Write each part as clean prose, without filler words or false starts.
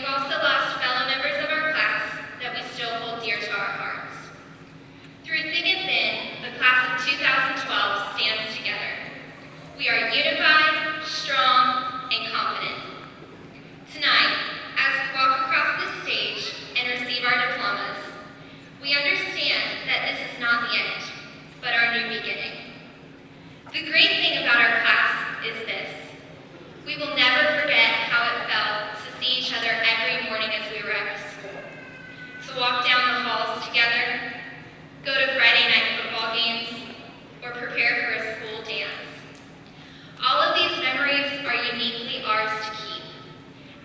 we've also lost fellow members of our class that we still hold dear to our hearts. Through thick and thin, the class of 2012 stands together. We are unified, strong, and confident. Tonight, as we walk across this stage and receive our diplomas, we understand that this is not the end, but our new beginning. The great thing about our class is this: we will never forget how it felt to see each other every morning as we were at school, to walk down the halls together, go to Friday night football games, or prepare for a school dance. All of these memories are uniquely ours to keep,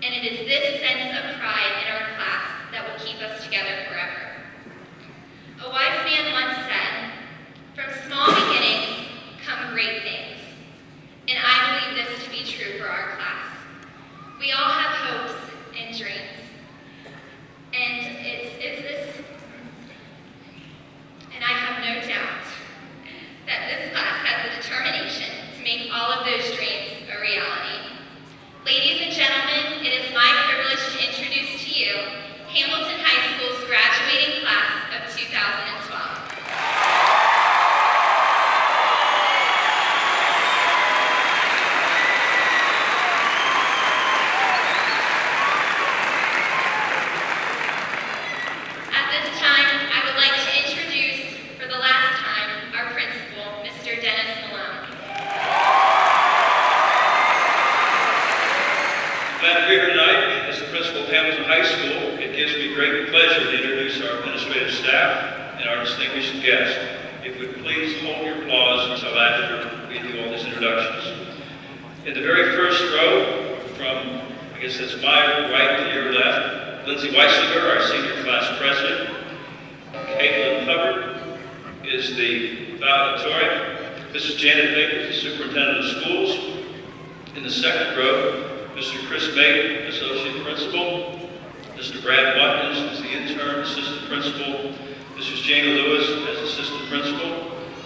and it is this sense of pride in our class that will keep us together forever. A wise man once said, "From small beginnings come great things," and I believe this to be true for our class. We all have hopes and dreams, and I have no doubt that this class has the determination to make all of those dreams a reality. Ladies and gentlemen, it is my privilege to introduce to you Hamilton High School's graduating class of 2012. At this time, I would like to introduce, for the last time, our principal, Mr. Dennis Malone. Glad to be here tonight. As the principal of Hamilton High School, it gives me great pleasure to introduce our administrative staff and our distinguished guests. If we would please hold your applause until after we do all these introductions. In the very first row, from, I guess that's my right to your left, Lindsay Weisinger, our senior class president. Caitlin Hubbard is the valedictorian. Mrs. Janet Baker is the superintendent of schools. In the second row, Mr. Chris May, associate principal. Mr. Brad Watkins is the intern assistant principal. Mrs. Jana Lewis as assistant principal.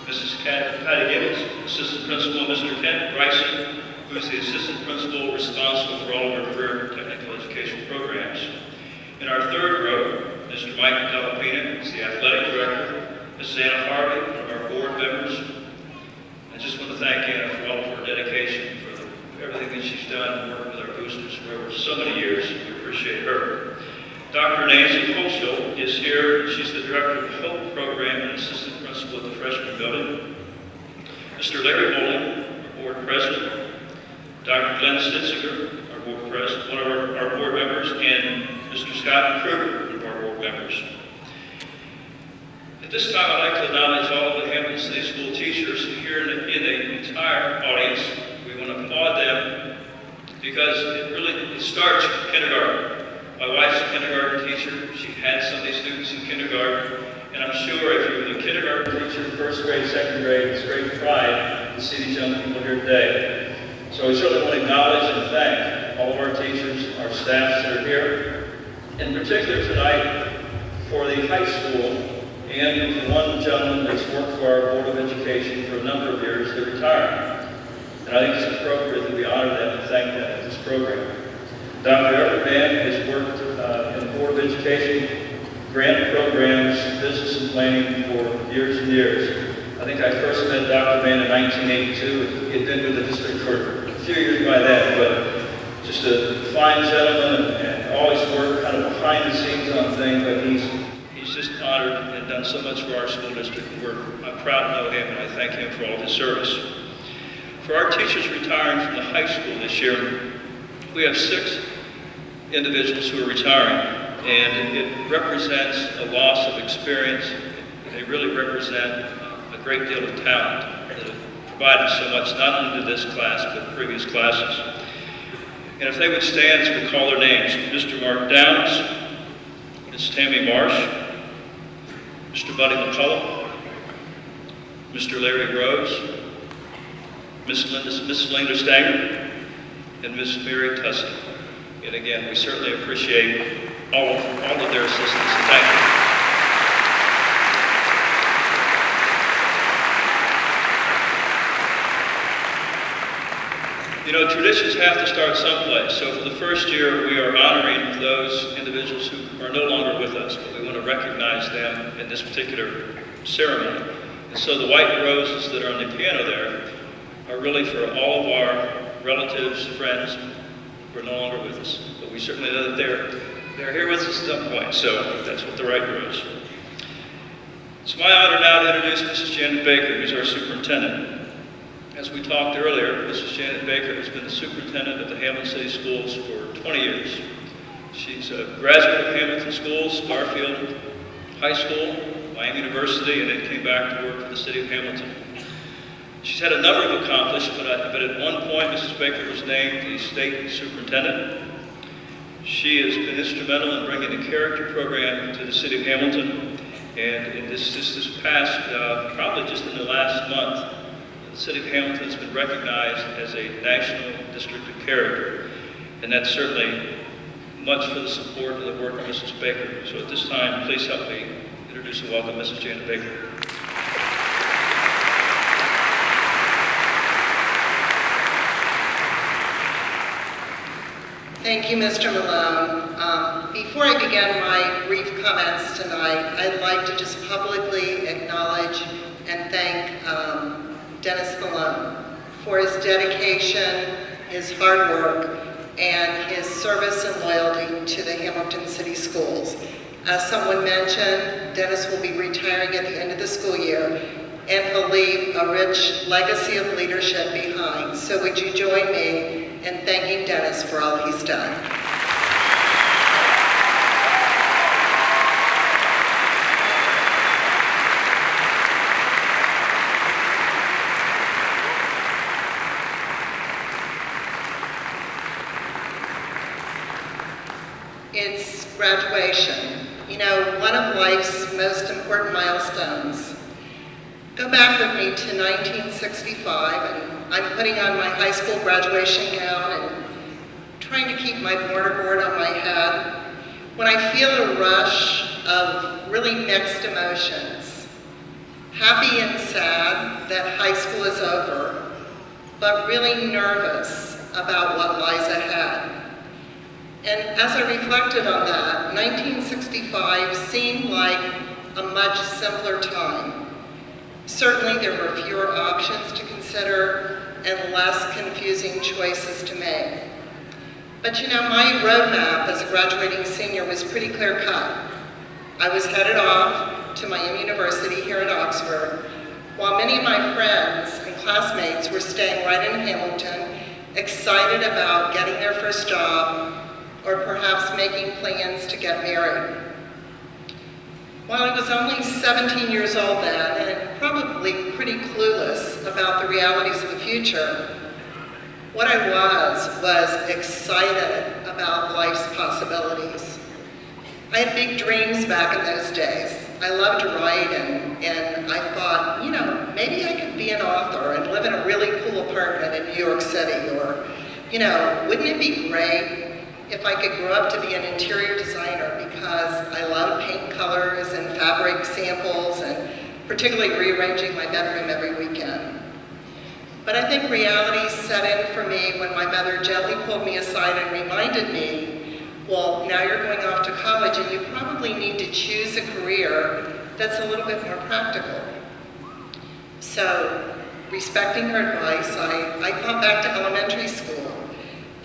Mrs. Patty Gibbons, assistant principal. Mr. Kent Bryson, who is the assistant principal responsible for all of our career and technical education programs. In our third row, Mr. Mike Delapina is the athletic director. Mrs. Anna Harvey, one of our board members. I just want to thank Anna for all of her dedication, for everything that she's done, working with our boosters for over so many years. We appreciate her. Dr. Nancy Holshill is here. She's the director of the Hope Program and assistant principal at the freshman building. Mr. Larry Bowling, our board president. Dr. Glenn Stitziger, our board president, one of our board members, and Mr. Scott Kruger, one of our board members. At this time, I'd like to acknowledge all of the Hamilton City School teachers here in the entire audience. We want to applaud them because it starts in kindergarten. My wife's a kindergarten teacher. She had some of these students in kindergarten, and I'm sure if you were the kindergarten teacher, first grade, second grade, it's great pride to see these young people here today. So we certainly want to acknowledge and thank all of our teachers, our staffs that are here, in particular tonight for the high school and for one gentleman that's worked for our Board of Education for a number of years that retired. And I think it's appropriate that we honor them and thank them at this program. Dr. Everett Mann has worked in the Board of Education, grant programs, business and planning for years and years. I think I first met Dr. Mann in 1982. He had been with the district for a few years by then, but just a fine gentleman and always worked kind of behind the scenes on things, but he's just honored and done so much for our school district, and I'm proud to know him, and I thank him for all his service. For our teachers retiring from the high school this year, we have 6 individuals who are retiring, and it represents a loss of experience. They really represent a great deal of talent that have provided so much, not only to this class, but previous classes. And if they would stand as we call their names: Mr. Mark Downs, Ms. Tammy Marsh, Mr. Buddy McCullough, Mr. Larry Rose, Miss Linda Stanger, and Miss Mary Tussey. And again, we certainly appreciate all of their assistance. Thank you. You know, traditions have to start someplace. So for the first year, we are honoring those individuals who are no longer with us, but we want to recognize them in this particular ceremony. And so the white roses that are on the piano there are really for all of our relatives, friends who are no longer with us. But we certainly know that they're here with us at some point, so that's what the white rose. It's my honor now to introduce Mrs. Janet Baker, who's our superintendent. As we talked earlier, Mrs. Janet Baker has been the superintendent of the Hamilton City Schools for 20 years. She's a graduate of Hamilton Schools, Garfield High School, Miami University, and then came back to work for the city of Hamilton. She's had a number of accomplishments, but at one point, Mrs. Baker was named the state superintendent. She has been instrumental in bringing the character program to the city of Hamilton, and in this past, probably just in the last month, the city of Hamilton has been recognized as a national district of character, and that's certainly much for the support of the work of Mrs. Baker. So at this time, please help me introduce and welcome Mrs. Janet Baker. Thank you, Mr. Malone. Before I begin my brief comments tonight, I'd like to just publicly acknowledge and thank Dennis Malone for his dedication, his hard work, and his service and loyalty to the Hamilton City Schools. As someone mentioned, Dennis will be retiring at the end of the school year, and he'll leave a rich legacy of leadership behind. So would you join me in thanking Dennis for all he's done? It's graduation. You know, one of life's most important milestones. Go back with me to 1965, and I'm putting on my high school graduation gown and trying to keep my mortarboard on my head, when I feel a rush of really mixed emotions. Happy and sad that high school is over, but really nervous about what lies ahead. And as I reflected on that, 1965 seemed like a much simpler time. Certainly there were fewer options to consider and less confusing choices to make. But you know, my roadmap as a graduating senior was pretty clear cut. I was headed off to Miami University here in Oxford, while many of my friends and classmates were staying right in Hamilton, excited about getting their first job, or perhaps making plans to get married. While I was only 17 years old then, and probably pretty clueless about the realities of the future, what I was excited about life's possibilities. I had big dreams back in those days. I loved to write, and I thought, you know, maybe I could be an author and live in a really cool apartment in New York City, or, you know, wouldn't it be great if I could grow up to be an interior designer, because I love paint colors and fabric samples and particularly rearranging my bedroom every weekend. But I think reality set in for me when my mother gently pulled me aside and reminded me, well, now you're going off to college and you probably need to choose a career that's a little bit more practical. So, respecting her advice, I thought back to elementary school.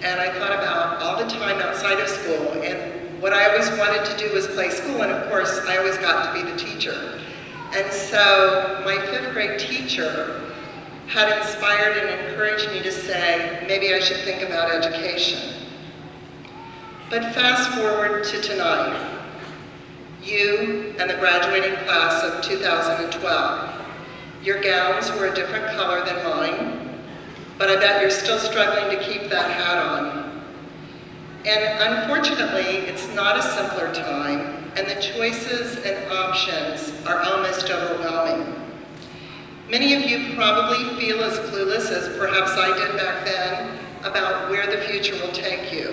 And I thought about all the time outside of school, and what I always wanted to do was play school, and of course, I always got to be the teacher. And so my 5th grade teacher had inspired and encouraged me to say, maybe I should think about education. But fast forward to tonight, you and the graduating class of 2012. Your gowns were a different color than mine, but I bet you're still struggling to keep that hat on. And unfortunately, it's not a simpler time, and the choices and options are almost overwhelming. Many of you probably feel as clueless as perhaps I did back then about where the future will take you.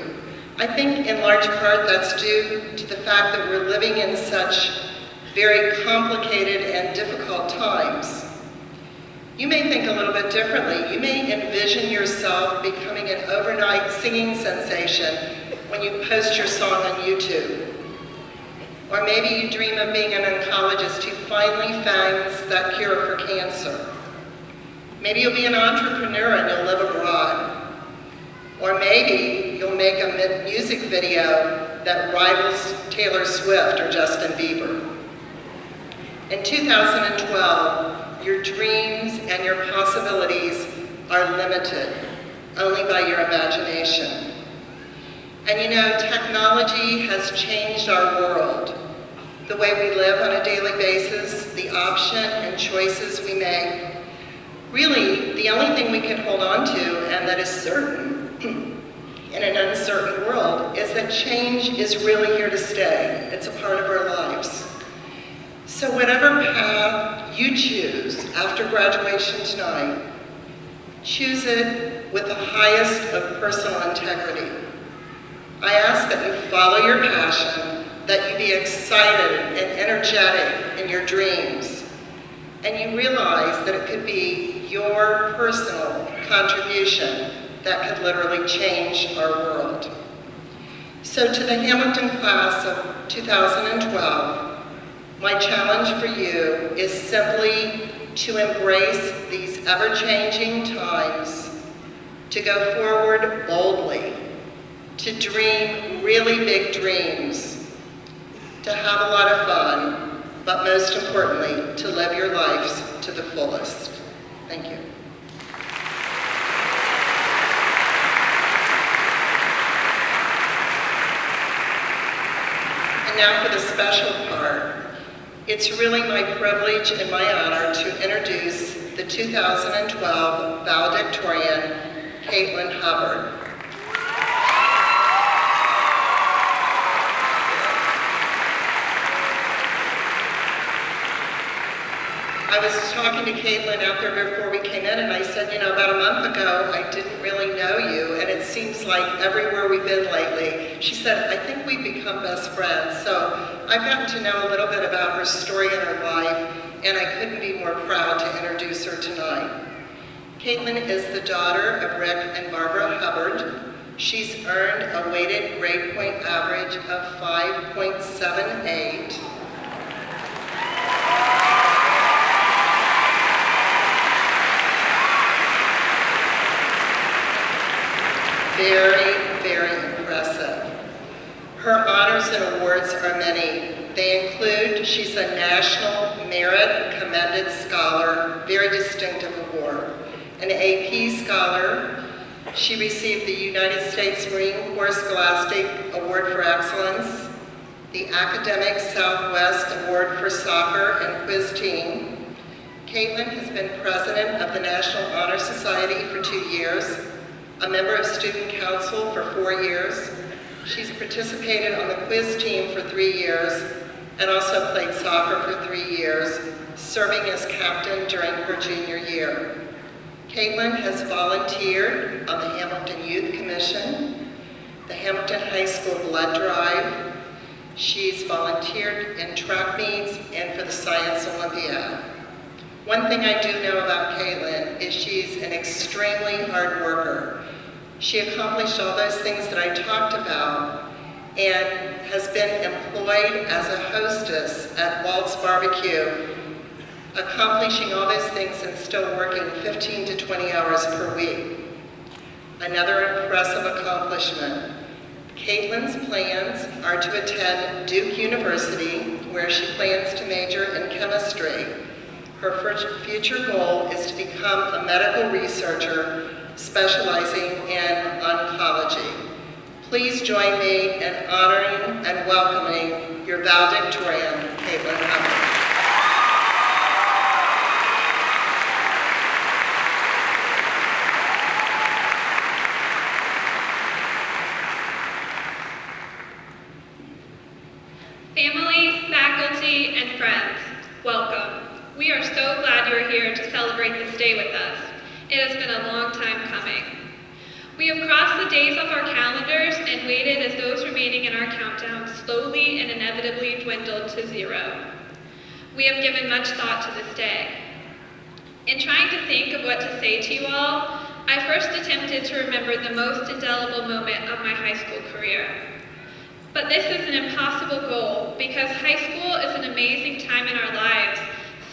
I think in large part that's due to the fact that we're living in such very complicated and difficult times. You may think a little bit differently. You may envision yourself becoming an overnight singing sensation when you post your song on YouTube. Or maybe you dream of being an oncologist who finally finds that cure for cancer. Maybe you'll be an entrepreneur and you'll live abroad. Or maybe you'll make a music video that rivals Taylor Swift or Justin Bieber. In 2012, your dreams and your possibilities are limited only by your imagination. And you know, technology has changed our world. The way we live on a daily basis, the option and choices we make. Really, the only thing we can hold on to, and that is certain in an uncertain world, is that change is really here to stay. It's a part of our lives. So whatever path you choose after graduation tonight, choose it with the highest of personal integrity. I ask that you follow your passion, that you be excited and energetic in your dreams, and you realize that it could be your personal contribution that could literally change our world. So to the Hamilton class of 2012, my challenge for you is simply to embrace these ever-changing times, to go forward boldly, to dream really big dreams, to have a lot of fun, but most importantly, to live your lives to the fullest. Thank you. And now for the special part. It's really my privilege and my honor to introduce the 2012 Valedictorian, Caitlin Hubbard. I was talking to Caitlin out there before we came in, and I said, you know, about a month ago, I didn't really know you, and it seems like everywhere we've been lately. She said, I think we've become best friends. So I've gotten to know a little bit about her story and her life, and I couldn't be more proud to introduce her tonight. Caitlin is the daughter of Rick and Barbara Hubbard. She's earned a weighted grade point average of 5.78. Very, very impressive. Her honors and awards are many. They include, she's a National Merit Commended Scholar, very distinctive award. An AP Scholar. She received the United States Marine Corps Scholastic Award for Excellence, the Academic Southwest Award for Soccer and Quiz Team. Caitlin has been president of the National Honor Society for 2 years, a member of Student Council for 4 years. She's participated on the quiz team for 3 years and also played soccer for 3 years, serving as captain during her junior year. Caitlin has volunteered on the Hamilton Youth Commission, the Hamilton High School Blood Drive. She's volunteered in track meets and for the Science Olympiad. One thing I do know about Caitlin is she's an extremely hard worker. She accomplished all those things that I talked about and has been employed as a hostess at Walt's Barbecue, accomplishing all those things and still working 15 to 20 hours per week. Another impressive accomplishment. Caitlin's plans are to attend Duke University, where she plans to major in chemistry. Her future goal is to become a medical researcher specializing in oncology. Please join me in honoring and welcoming your valedictorian, Caitlin Hubbard. Family, faculty, and friends, welcome. We are so glad you are here to celebrate this day with us. It has been a long time coming. We have crossed the days off our calendars and waited as those remaining in our countdown slowly and inevitably dwindled to zero. We have given much thought to this day. In trying to think of what to say to you all, I first attempted to remember the most indelible moment of my high school career. But this is an impossible goal because high school is an amazing time in our lives,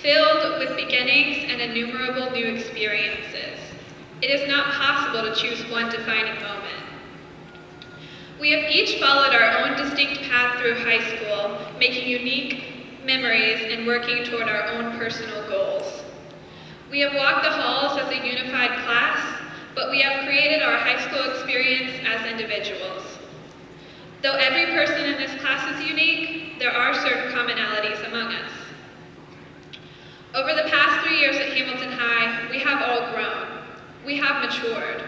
filled with beginnings and innumerable new experiences. It is not possible to choose one defining moment. We have each followed our own distinct path through high school, making unique memories and working toward our own personal goals. We have walked the halls as a unified class, but we have created our high school experience as individuals. Though every person in this class is unique, there are certain commonalities among us. Over the past 3 years at Hamilton High, we have all grown. We have matured.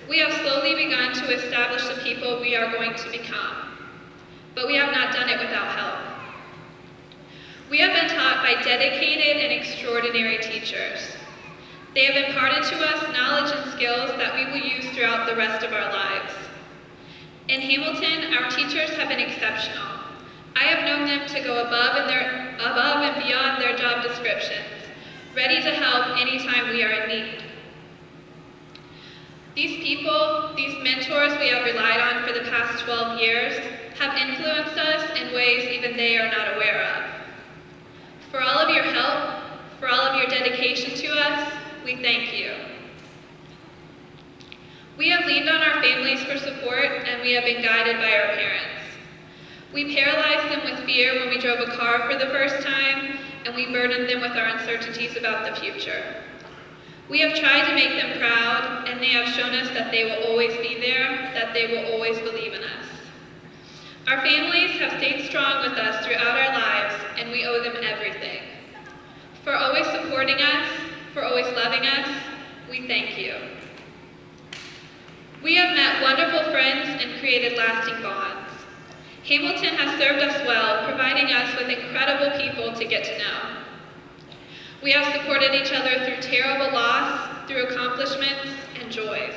We have slowly begun to establish the people we are going to become. But we have not done it without help. We have been taught by dedicated and extraordinary teachers. They have imparted to us knowledge and skills that we will use throughout the rest of our lives. In Hamilton, our teachers have been exceptional. I have known them to go above and beyond their job descriptions, ready to help anytime we are in need. These people, these mentors we have relied on for the past 12 years, have influenced us in ways even they are not aware of. For all of your help, for all of your dedication to us, we thank you. We have leaned on our families for support, and we have been guided by our parents. We paralyzed them with fear when we drove a car for the first time, and we burdened them with our uncertainties about the future. We have tried to make them proud, and they have shown us that they will always be there, that they will always believe in us. Our families have stayed strong with us throughout our lives, and we owe them everything. For always supporting us, for always loving us, we thank you. We have met wonderful friends and created lasting bonds. Hamilton has served us well, providing us with incredible people to get to know. We have supported each other through terrible loss, through accomplishments and joys.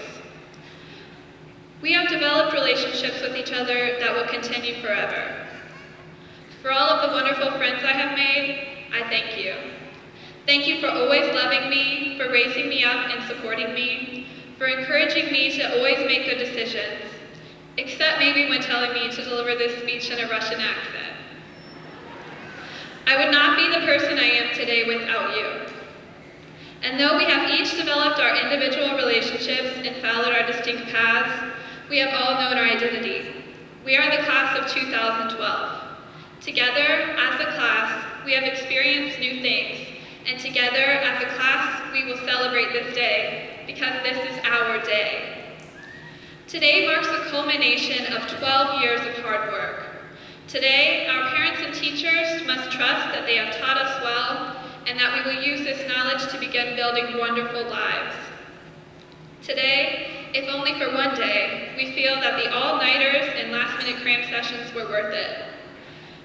We have developed relationships with each other that will continue forever. For all of the wonderful friends I have made, I thank you. Thank you for always loving me, for raising me up and supporting me, for encouraging me to always make good decisions, except maybe when telling me to deliver this speech in a Russian accent. I would not be the person I am today without you. And though we have each developed our individual relationships and followed our distinct paths, we have all known our identity. We are the class of 2012. Together, as a class, we have experienced new things, and together, as a class, we will celebrate this day, because this is our day. Today marks the culmination of 12 years of hard work. Today, our parents and teachers must trust that they have taught us well, and that we will use this knowledge to begin building wonderful lives. Today, if only for one day, we feel that the all-nighters and last-minute cram sessions were worth it.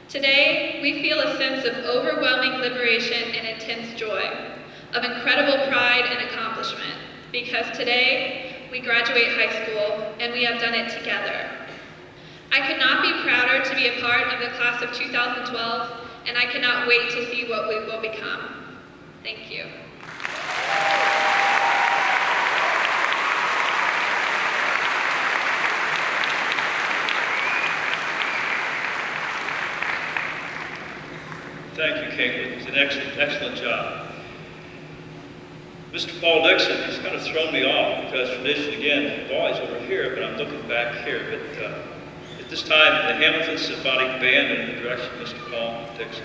Today, we feel a sense of overwhelming liberation and intense joy, of incredible pride and accomplishment, because today, we graduate high school, and we have done it together. I could not be prouder to be a part of the class of 2012, and I cannot wait to see what we will become. Thank you. Thank you, Caitlin. It's an excellent job. Mr. Paul Dixon has kind of thrown me off because tradition, again, the boys over here, but I'm looking back here. But at this time, the Hamilton Symphonic Band under the direction of Mr. Paul Dixon.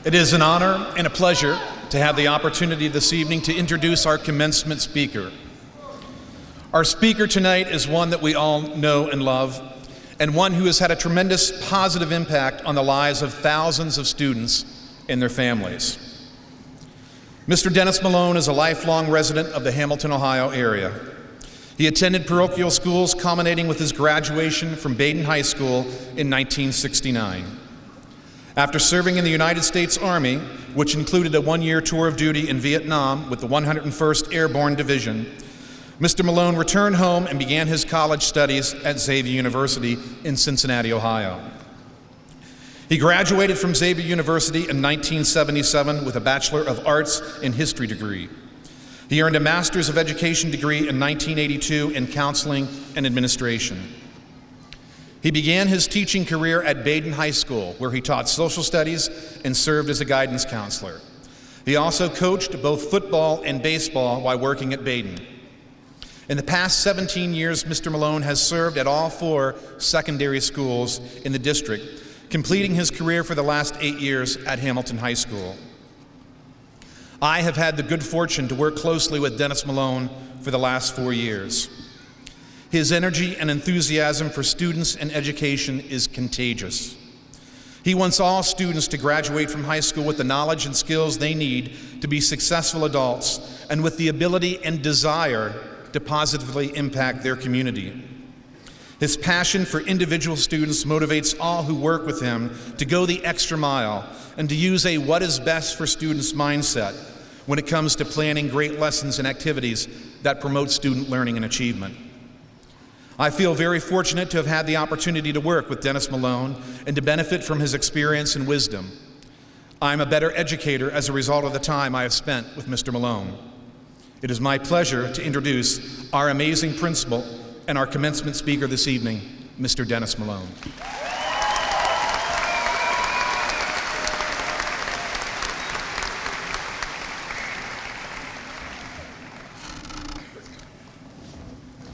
It is an honor and a pleasure to have the opportunity this evening to introduce our commencement speaker. Our speaker tonight is one that we all know and love, and one who has had a tremendous positive impact on the lives of thousands of students and their families. Mr. Dennis Malone is a lifelong resident of the Hamilton, Ohio area. He attended parochial schools, culminating with his graduation from Baden High School in 1969. After serving in the United States Army, which included a one-year tour of duty in Vietnam with the 101st Airborne Division, Mr. Malone returned home and began his college studies at Xavier University in Cincinnati, Ohio. He graduated from Xavier University in 1977 with a Bachelor of Arts in History degree. He earned a Master's of Education degree in 1982 in Counseling and Administration. He began his teaching career at Baden High School, where he taught social studies and served as a guidance counselor. He also coached both football and baseball while working at Baden. In the past 17 years, Mr. Malone has served at all 4 secondary schools in the district, completing his career for the last 8 years at Hamilton High School. I have had the good fortune to work closely with Dennis Malone for the last 4 years. His energy and enthusiasm for students and education is contagious. He wants all students to graduate from high school with the knowledge and skills they need to be successful adults and with the ability and desire to positively impact their community. His passion for individual students motivates all who work with him to go the extra mile and to use a what is best for students mindset when it comes to planning great lessons and activities that promote student learning and achievement. I feel very fortunate to have had the opportunity to work with Dennis Malone and to benefit from his experience and wisdom. I'm a better educator as a result of the time I have spent with Mr. Malone. It is my pleasure to introduce our amazing principal and our commencement speaker this evening, Mr. Dennis Malone.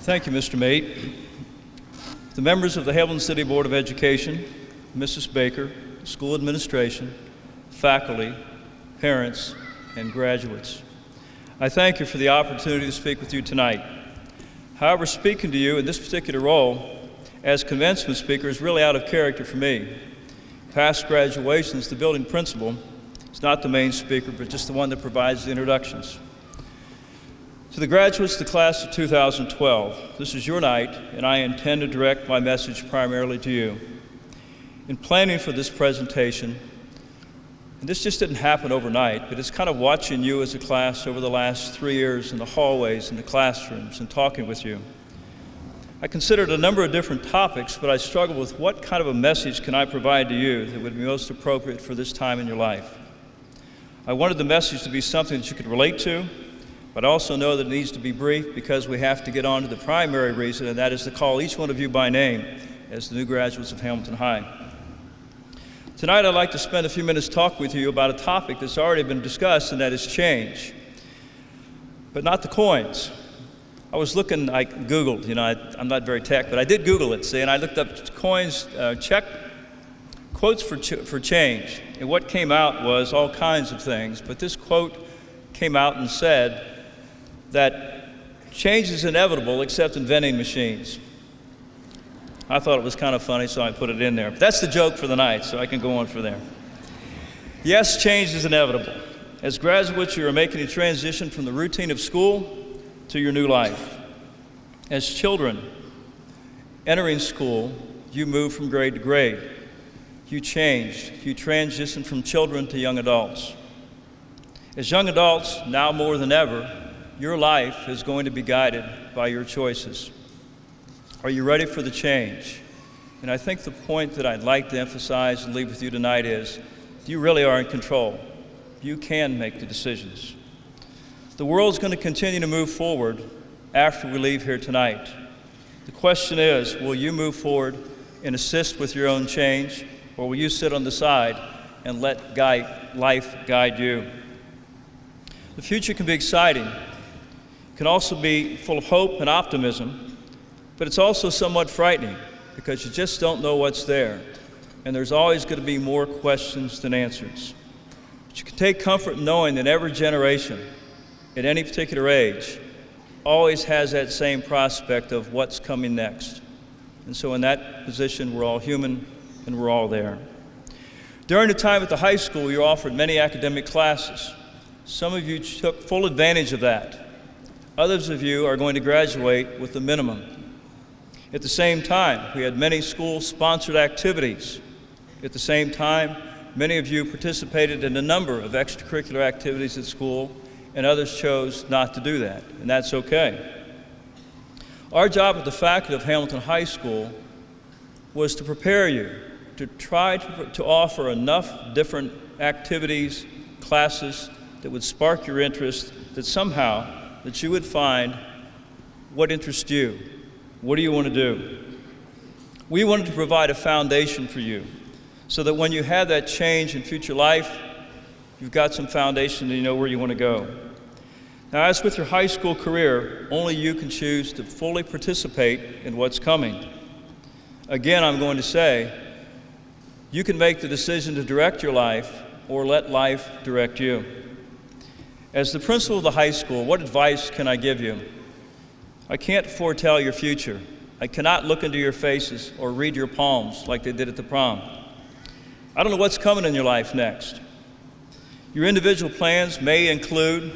Thank you, Mr. Mate. The members of the Hamilton City Board of Education, Mrs. Baker, school administration, faculty, parents, and graduates, I thank you for the opportunity to speak with you tonight. However, speaking to you in this particular role as commencement speaker is really out of character for me. Past graduations, the building principal is not the main speaker, but just the one that provides the introductions. To the graduates of the class of 2012, this is your night, and I intend to direct my message primarily to you. In planning for this presentation, and this just didn't happen overnight, but it's kind of watching you as a class over the last 3 years in the hallways, in the classrooms, and talking with you. I considered a number of different topics, but I struggled with what kind of a message can I provide to you that would be most appropriate for this time in your life. I wanted the message to be something that you could relate to, but I also know that it needs to be brief because we have to get on to the primary reason, and that is to call each one of you by name as the new graduates of Hamilton High. Tonight, I'd like to spend a few minutes talking with you about a topic that's already been discussed, and that is change, but not the coins. I was looking, I Googled, I'm not very tech, but I did Google it, see, and I looked up coins, check quotes for change, and what came out was all kinds of things, but this quote came out and said that change is inevitable except in vending machines. I thought it was kind of funny, so I put it in there. But that's the joke for the night, so I can go on from there. Yes, change is inevitable. As graduates, you are making a transition from the routine of school to your new life. As children entering school, you move from grade to grade. You change. You transition from children to young adults. As young adults, now more than ever, your life is going to be guided by your choices. Are you ready for the change? And I think the point that I'd like to emphasize and leave with you tonight is you really are in control. You can make the decisions. The world's going to continue to move forward after we leave here tonight. The question is, will you move forward and assist with your own change, or will you sit on the side and let life guide you? The future can be exciting. It can also be full of hope and optimism. But it's also somewhat frightening because you just don't know what's there. And there's always going to be more questions than answers. But you can take comfort in knowing that every generation, at any particular age, always has that same prospect of what's coming next. And so in that position, we're all human and we're all there. During the time at the high school, you're offered many academic classes. Some of you took full advantage of that. Others of you are going to graduate with the minimum. At the same time, we had many school-sponsored activities. At the same time, many of you participated in a number of extracurricular activities at school, and others chose not to do that, and that's okay. Our job at the faculty of Hamilton High School was to prepare you, to try to offer enough different activities, classes that would spark your interest, that somehow that you would find what interests you. What do you want to do? We wanted to provide a foundation for you so that when you have that change in future life, you've got some foundation and you know where you want to go. Now, as with your high school career, only you can choose to fully participate in what's coming. Again, I'm going to say, you can make the decision to direct your life or let life direct you. As the principal of the high school, what advice can I give you? I can't foretell your future. I cannot look into your faces or read your palms like they did at the prom. I don't know what's coming in your life next. Your individual plans may include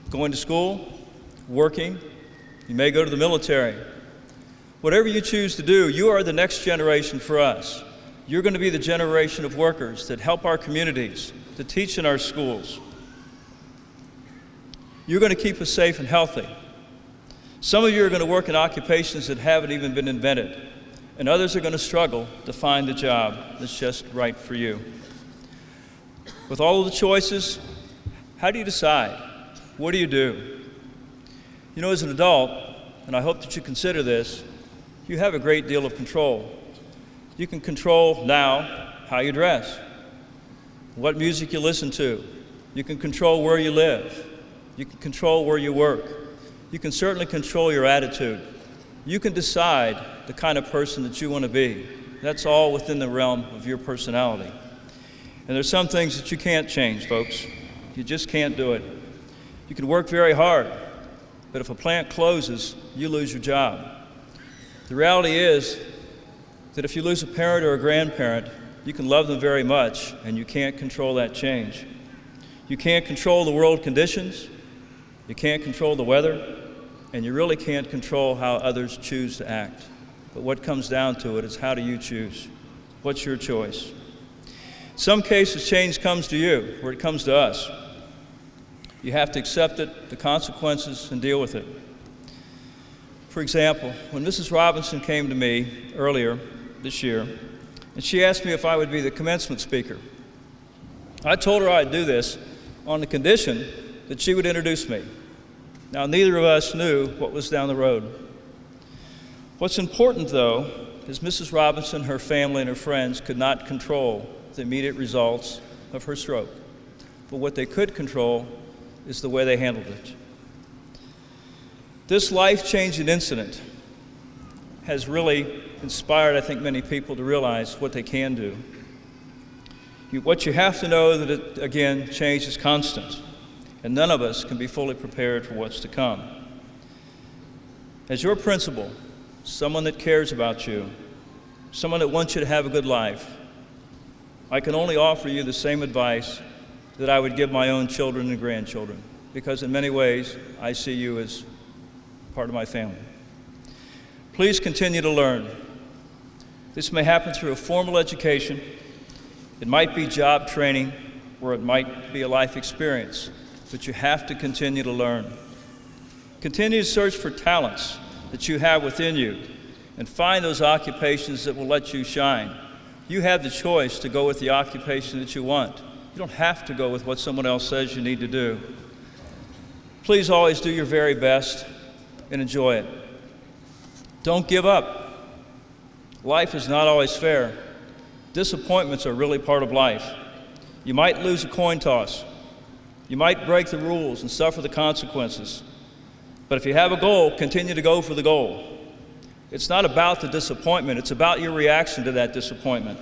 going to school, working, you may go to the military. Whatever you choose to do, you are the next generation for us. You're going to be the generation of workers that help our communities, to teach in our schools. You're going to keep us safe and healthy. Some of you are going to work in occupations that haven't even been invented, and others are going to struggle to find the job that's just right for you. With all of the choices, how do you decide? What do you do? You know, as an adult, and I hope that you consider this, you have a great deal of control. You can control now how you dress, what music you listen to. You can control where you live. You can control where you work. You can certainly control your attitude. You can decide the kind of person that you want to be. That's all within the realm of your personality. And there's some things that you can't change, folks. You just can't do it. You can work very hard, but if a plant closes, you lose your job. The reality is that if you lose a parent or a grandparent, you can love them very much, and you can't control that change. You can't control the world conditions. You can't control the weather, and you really can't control how others choose to act. But what comes down to it is, how do you choose? What's your choice? In some cases, change comes to you, where it comes to us. You have to accept it, the consequences, and deal with it. For example, when Mrs. Robinson came to me earlier this year, and she asked me if I would be the commencement speaker, I told her I'd do this on the condition that she would introduce me. Now, neither of us knew what was down the road. What's important, though, is Mrs. Robinson, her family, and her friends could not control the immediate results of her stroke. But what they could control is the way they handled it. This life-changing incident has really inspired, I think, many people to realize what they can do. What you have to know that, again, change is constant, and none of us can be fully prepared for what's to come. As your principal, someone that cares about you, someone that wants you to have a good life, I can only offer you the same advice that I would give my own children and grandchildren, because in many ways, I see you as part of my family. Please continue to learn. This may happen through a formal education. It might be job training, or it might be a life experience, but you have to continue to learn. Continue to search for talents that you have within you and find those occupations that will let you shine. You have the choice to go with the occupation that you want. You don't have to go with what someone else says you need to do. Please always do your very best and enjoy it. Don't give up. Life is not always fair. Disappointments are really part of life. You might lose a coin toss. You might break the rules and suffer the consequences. But if you have a goal, continue to go for the goal. It's not about the disappointment, it's about your reaction to that disappointment.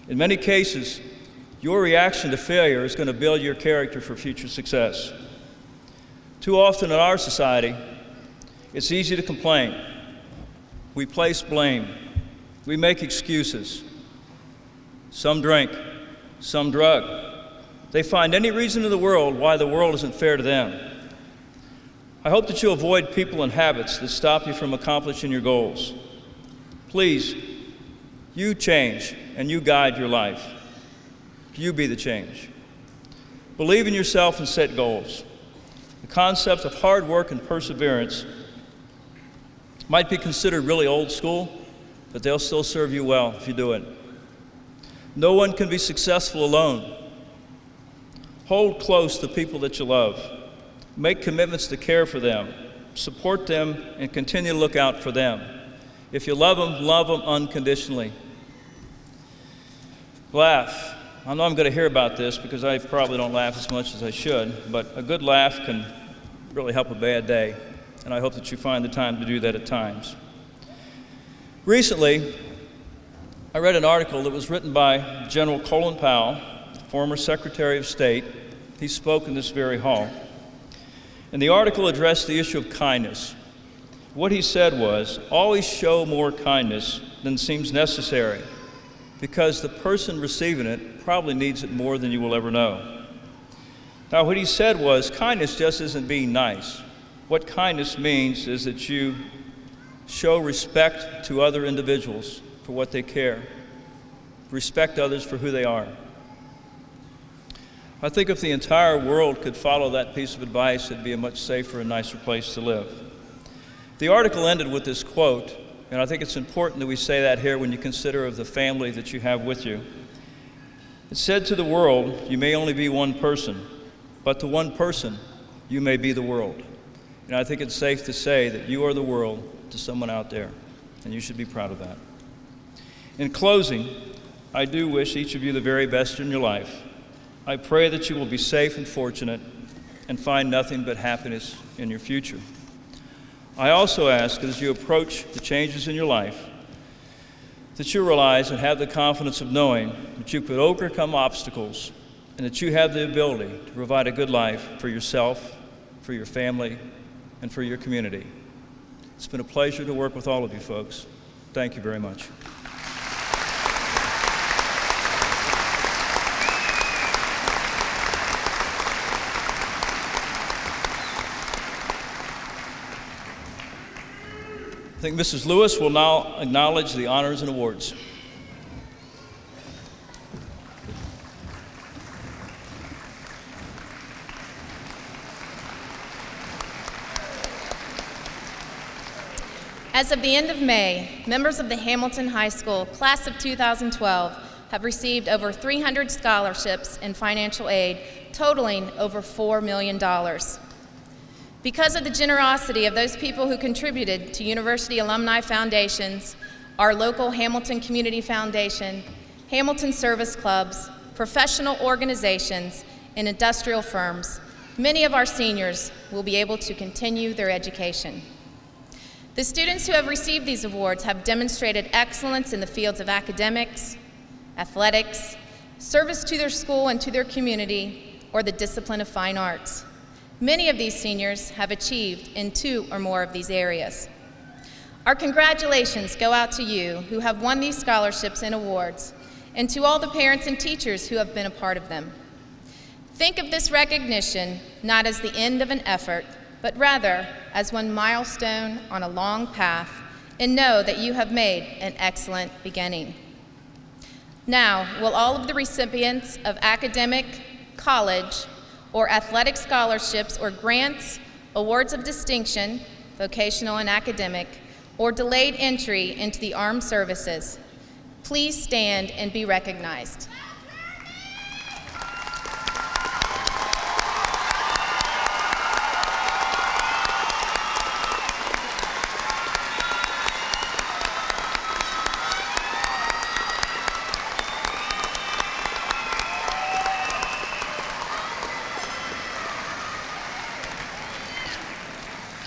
In many cases, Your reaction to failure is going to build your character for future success. Too often in our society, it's easy to complain. We place blame. We make excuses. Some drink, some drug. They find any reason in the world why the world isn't fair to them. I hope that you avoid people and habits that stop you from accomplishing your goals. Please, you change and you guide your life. You be the change. Believe in yourself and set goals. The concept of hard work and perseverance might be considered really old school, but they'll still serve you well if you do it. No one can be successful alone. Hold close the people that you love. Make commitments to care for them, support them, and continue to look out for them. If you love them unconditionally. Laugh. I know I'm going to hear about this because I probably don't laugh as much as I should, but a good laugh can really help a bad day, and I hope that you find the time to do that at times. Recently, I read an article that was written by General Colin Powell, former Secretary of State. He spoke in this very hall. And the article addressed the issue of kindness. What he said was, always show more kindness than seems necessary, because the person receiving it probably needs it more than you will ever know. Now, what he said was, kindness just isn't being nice. What kindness means is that you show respect to other individuals for what they care. Respect others for who they are. I think if the entire world could follow that piece of advice, it'd be a much safer and nicer place to live. The article ended with this quote, and I think it's important that we say that here when you consider of the family that you have with you. It said to the world, you may only be one person, but to one person, you may be the world. And I think it's safe to say that you are the world to someone out there, and you should be proud of that. In closing, I do wish each of you the very best in your life. I pray that you will be safe and fortunate and find nothing but happiness in your future. I also ask that as you approach the changes in your life, that you realize and have the confidence of knowing that you could overcome obstacles and that you have the ability to provide a good life for yourself, for your family, and for your community. It's been a pleasure to work with all of you folks. Thank you very much. I think Mrs. Lewis will now acknowledge the honors and awards. As of the end of May, members of the Hamilton High School class of 2012 have received over 300 scholarships and financial aid totaling over $4 million. Because of the generosity of those people who contributed to University Alumni Foundations, our local Hamilton Community Foundation, Hamilton Service Clubs, professional organizations, and industrial firms, many of our seniors will be able to continue their education. The students who have received these awards have demonstrated excellence in the fields of academics, athletics, service to their school and to their community, or the discipline of fine arts. Many of these seniors have achieved in 2 or more of these areas. Our congratulations go out to you who have won these scholarships and awards, and to all the parents and teachers who have been a part of them. Think of this recognition not as the end of an effort, but rather as one milestone on a long path, and know that you have made an excellent beginning. Now, will all of the recipients of academic, college, or athletic scholarships or grants, awards of distinction, vocational and academic, or delayed entry into the armed services, please stand and be recognized.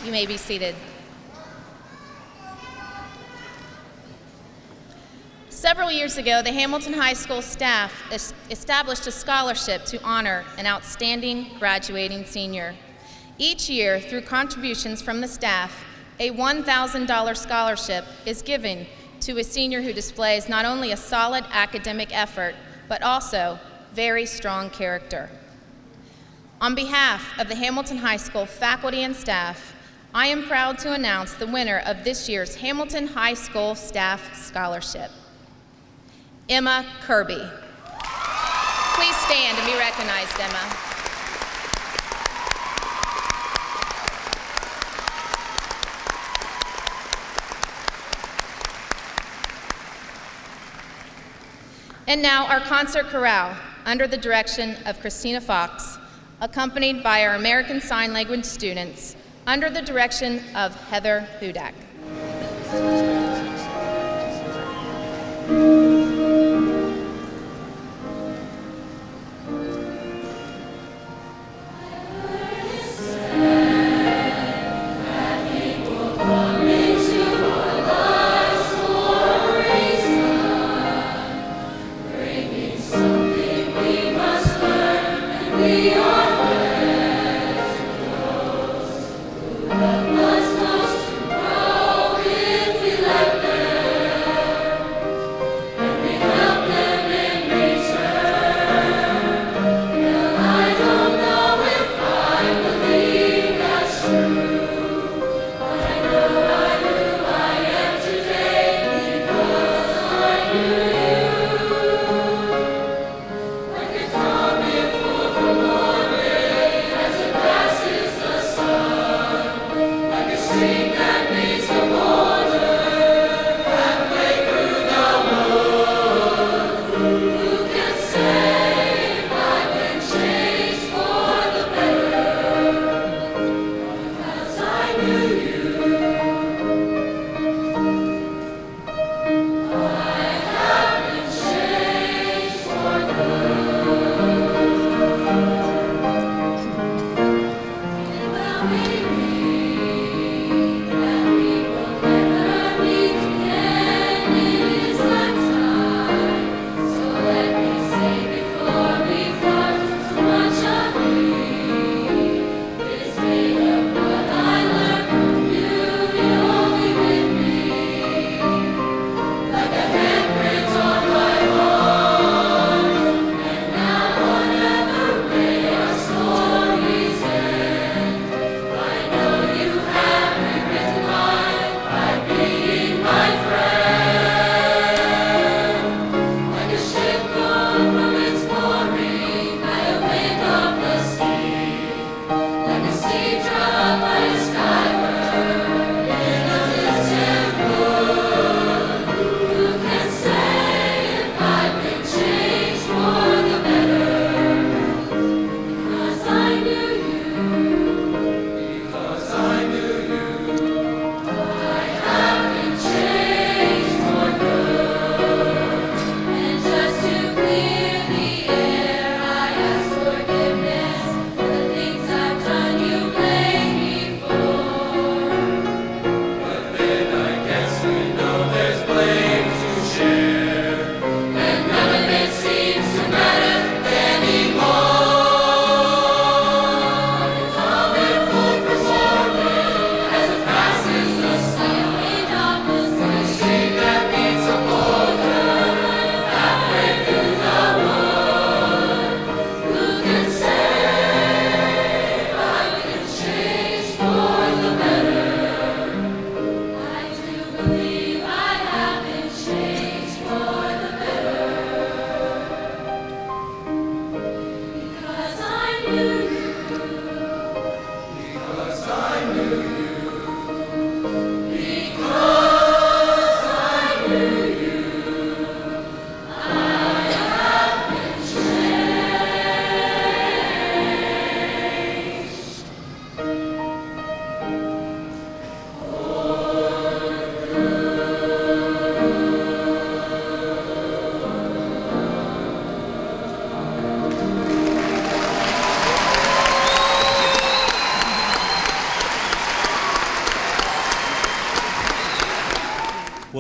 You may be seated. Several years ago, the Hamilton High School staff established a scholarship to honor an outstanding graduating senior. Each year, through contributions from the staff, a $1,000 scholarship is given to a senior who displays not only a solid academic effort, but also very strong character. On behalf of the Hamilton High School faculty and staff, I am proud to announce the winner of this year's Hamilton High School Staff Scholarship, Emma Kirby. Please stand and be recognized, Emma. And now our concert chorale, under the direction of Christina Fox, accompanied by our American Sign Language students, under the direction of Heather Hudak. Must grow if we let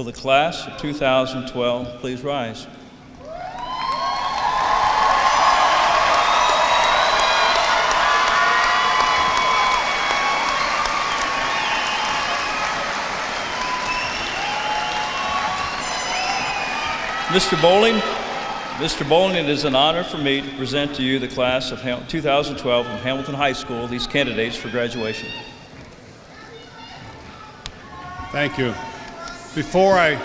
Will the class of 2012 please rise? Mr. Bowling, it is an honor for me to present to you the class of 2012 from Hamilton High School, these candidates for graduation. Thank you. Before I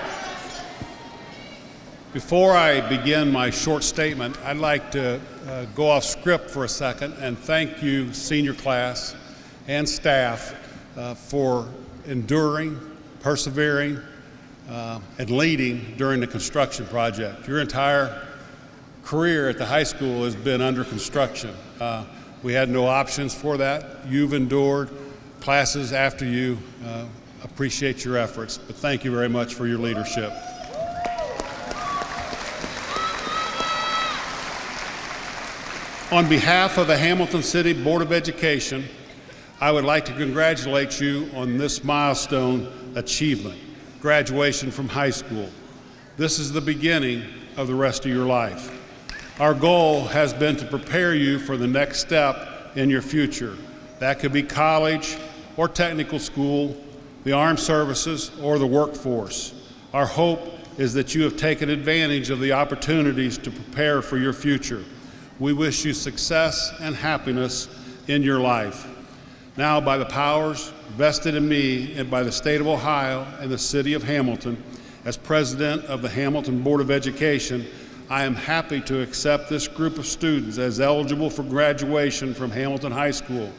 begin my short statement, I'd like to go off script for a second and thank you, senior class and staff, for enduring, persevering, and leading during the construction project. Your entire career at the high school has been under construction. We had no options for that. You've endured. Classes after you appreciate your efforts, but thank you very much for your leadership. On behalf of the Hamilton City Board of Education, I would like to congratulate you on this milestone achievement, graduation from high school. This is the beginning of the rest of your life. Our goal has been to prepare you for the next step in your future. That could be college or technical school, the armed services, or the workforce. Our hope is that you have taken advantage of the opportunities to prepare for your future. We wish you success and happiness in your life. Now, by the powers vested in me and by the state of Ohio and the city of Hamilton, as president of the Hamilton Board of Education, I am happy to accept this group of students as eligible for graduation from Hamilton High School.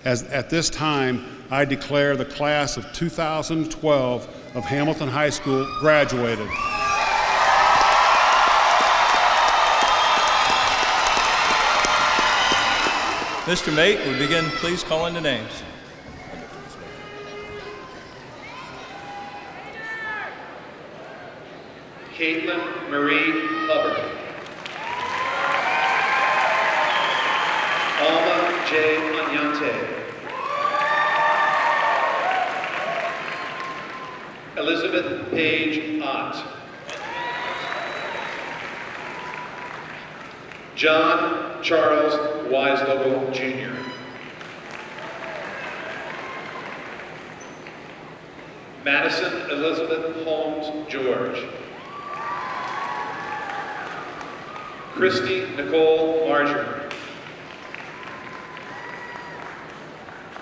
As at this time, I declare the class of 2012 of Hamilton High School graduated. Mr. Mate, we begin, please call in the names. Caitlin Marie Hubbard. Alma J. Anyante. Elizabeth Paige Ott. John Charles Wiselogle, Jr. Madison Elizabeth Holmes George. Christy Nicole Marjorie.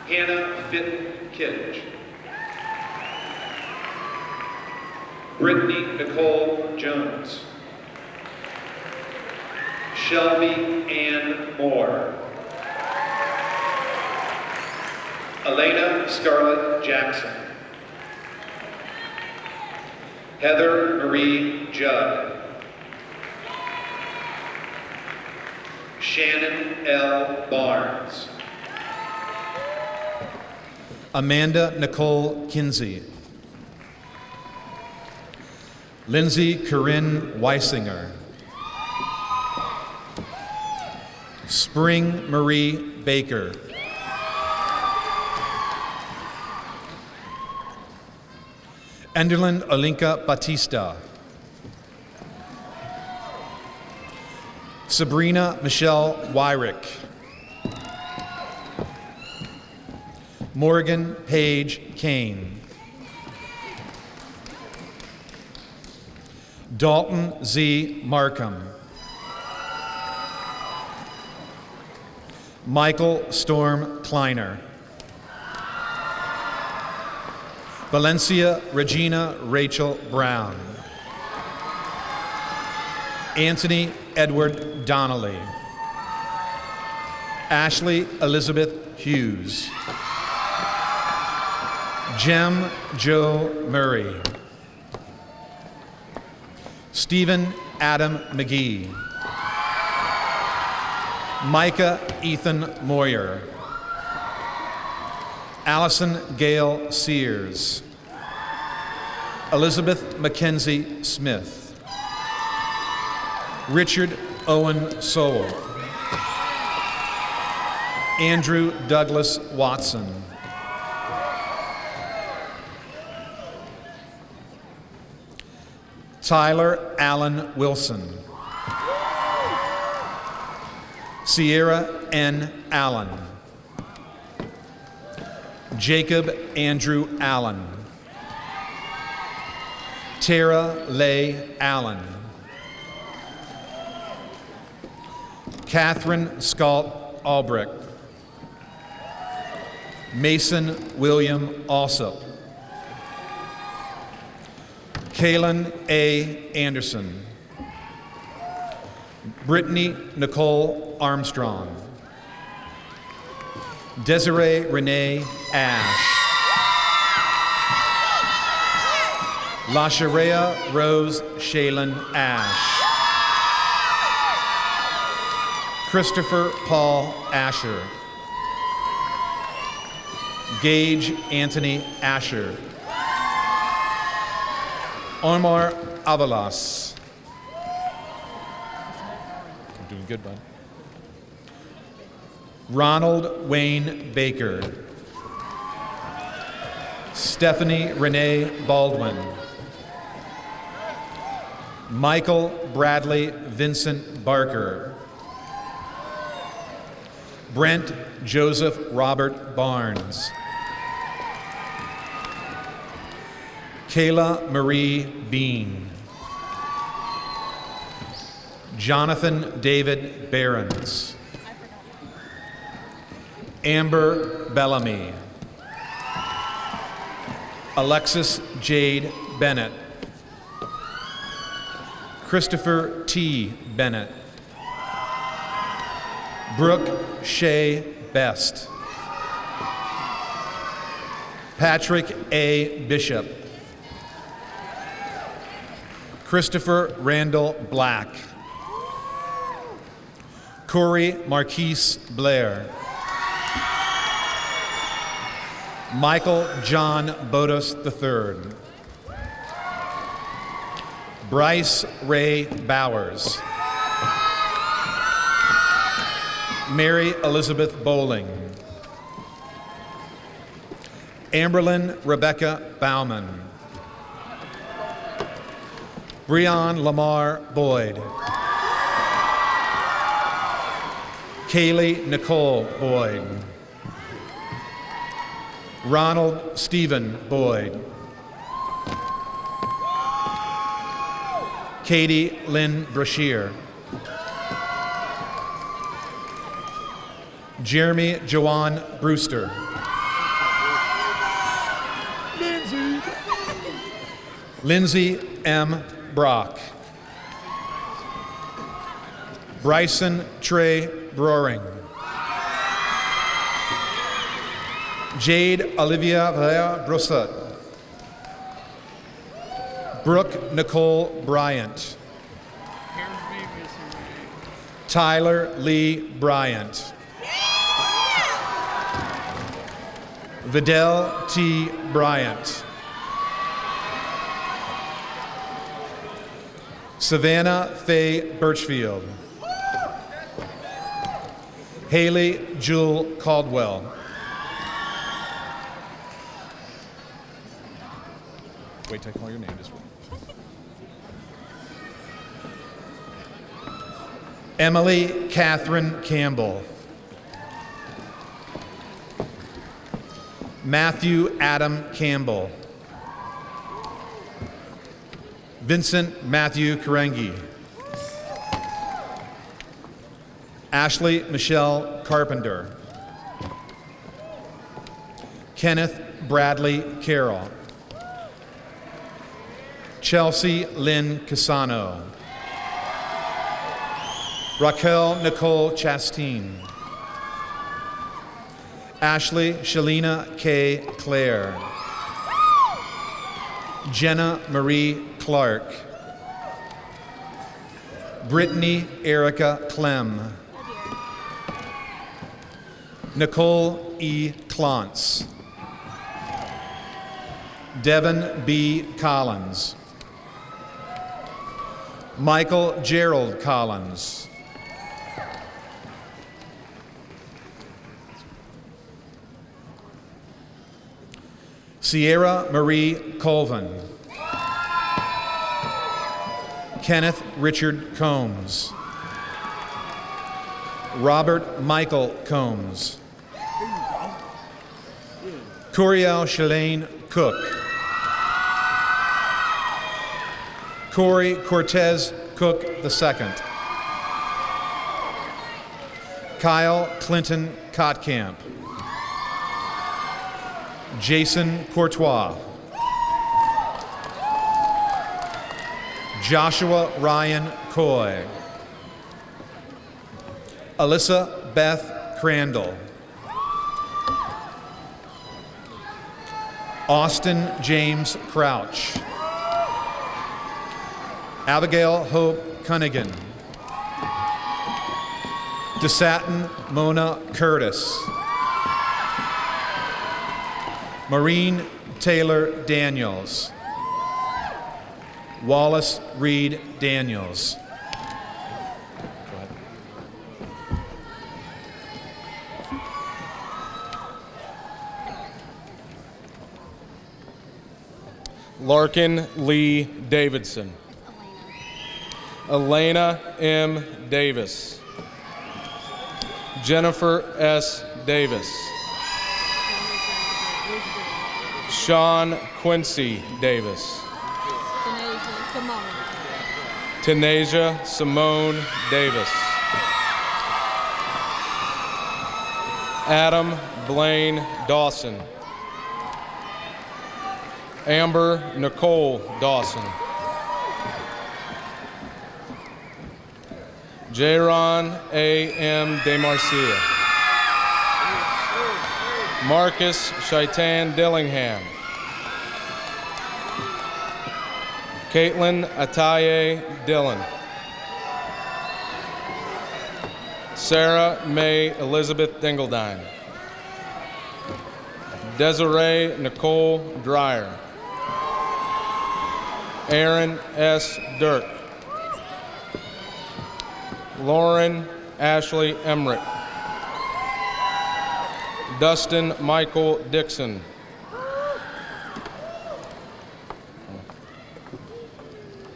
Hannah Fitton Kittredge. Brittany Nicole Jones. Shelby Ann Moore. Elena Scarlett Jackson. Heather Marie Judd. Shannon L. Barnes. Amanda Nicole Kinsey. Lindsay Corinne Weisinger. Spring Marie Baker. Enderlin Olinka Batista. Sabrina Michelle Wyrick. Morgan Paige Kane. Dalton Z. Markham. Michael Storm Kleiner. Valencia Regina Rachel Brown. Anthony Edward Donnelly. Ashley Elizabeth Hughes. Jem Joe Murray. Stephen Adam McGee. Micah Ethan Moyer. Allison Gail Sears. Elizabeth Mackenzie Smith. Richard Owen Sowell. Andrew Douglas Watson. Tyler Allen Wilson. Sierra N. Allen. Jacob Andrew Allen. Tara Leigh Allen. Catherine Scott Albrecht. Mason William Alsop. Kaylin A. Anderson. Brittany Nicole Armstrong. Desiree Renee Ash. LaSharea Rose Shaylin Ash. Christopher Paul Asher. Gage Anthony Asher. Omar Avalos. I'm doing good, bud. Ronald Wayne Baker. Stephanie Renee Baldwin. Michael Bradley Vincent Barker. Brent Joseph Robert Barnes. Kayla Marie Bean. Jonathan David Behrens. Amber Bellamy. Alexis Jade Bennett. Christopher T. Bennett. Brooke Shea Best. Patrick A. Bishop. Christopher Randall Black. Corey Marquise Blair. Michael John Bodos III. Bryce Ray Bowers. Mary Elizabeth Bowling. Amberlyn Rebecca Bauman. Breon Lamar Boyd. Kaylee Nicole Boyd. Ronald Stephen Boyd. Katie Lynn Brashear. Jeremy Jawan Brewster. Lindsay M. Brock. Bryson Trey Broering. Jade Olivia Valera Brossett. Brooke Nicole Bryant. Tyler Lee Bryant. Vidal T. Bryant. Savannah Faye Birchfield. Haley Jewel Caldwell. Wait till I call your name as well. Emily Catherine Campbell. Matthew Adam Campbell. Vincent Matthew Karengi. Ashley Michelle Carpenter. Kenneth Bradley Carroll. Chelsea Lynn Casano. Raquel Nicole Chasteen. Ashley Shalina K. Clare. Jenna Marie Clark. Brittany Erica Clem. Nicole E. Clontz. Devin B. Collins. Michael Gerald Collins. Sierra Marie Colvin. Kenneth Richard Combs. Robert Michael Combs. Coriel Shalane Cook. Corey Cortez Cook II. Kyle Clinton Kotkamp. Jason Courtois. Joshua Ryan Coy. Alyssa Beth Crandall. Austin James Crouch. Abigail Hope Cunnigan. DeSatin Mona Curtis. Maureen Taylor Daniels. Wallace Reed Daniels. Larkin Lee Davidson. Elena M. Davis. Jennifer S. Davis. Sean Quincy Davis. Tanasia Simone Davis. Adam Blaine Dawson. Amber Nicole Dawson. Jaron A. M. DeMarcia. Marcus Shaitan Dillingham. Caitlin Ataye Dillon. Sarah May Elizabeth Dingledine. Desiree Nicole Dreyer. Aaron S. Dirk. Lauren Ashley Emmerich. Dustin Michael Dixon.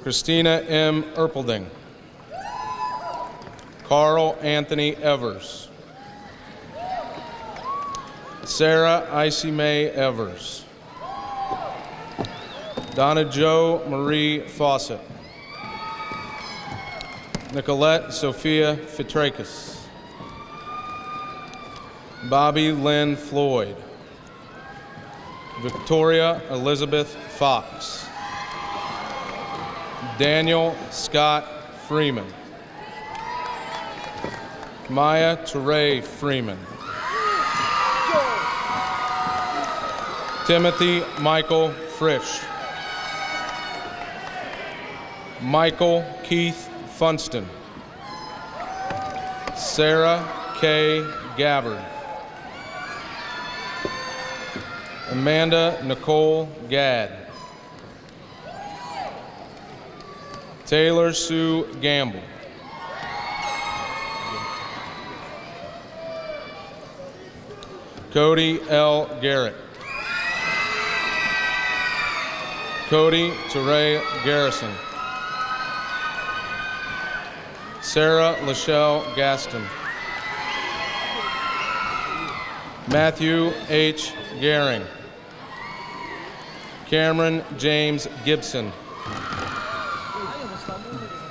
Christina M. Erpelding. Carl Anthony Evers. Sarah Icy Mae Evers. Donna Jo Marie Fawcett. Nicolette Sophia Fitrakis. Bobby Lynn Floyd. Victoria Elizabeth Fox. Daniel Scott Freeman. Maya Teray Freeman. Timothy Michael Frisch. Michael Keith Funston. Sarah K. Gabbard. Amanda Nicole Gadd. Taylor Sue Gamble. Cody L. Garrett. Cody Teray Garrison. Sarah Lachelle Gaston. Matthew H. Gehring. Cameron James Gibson.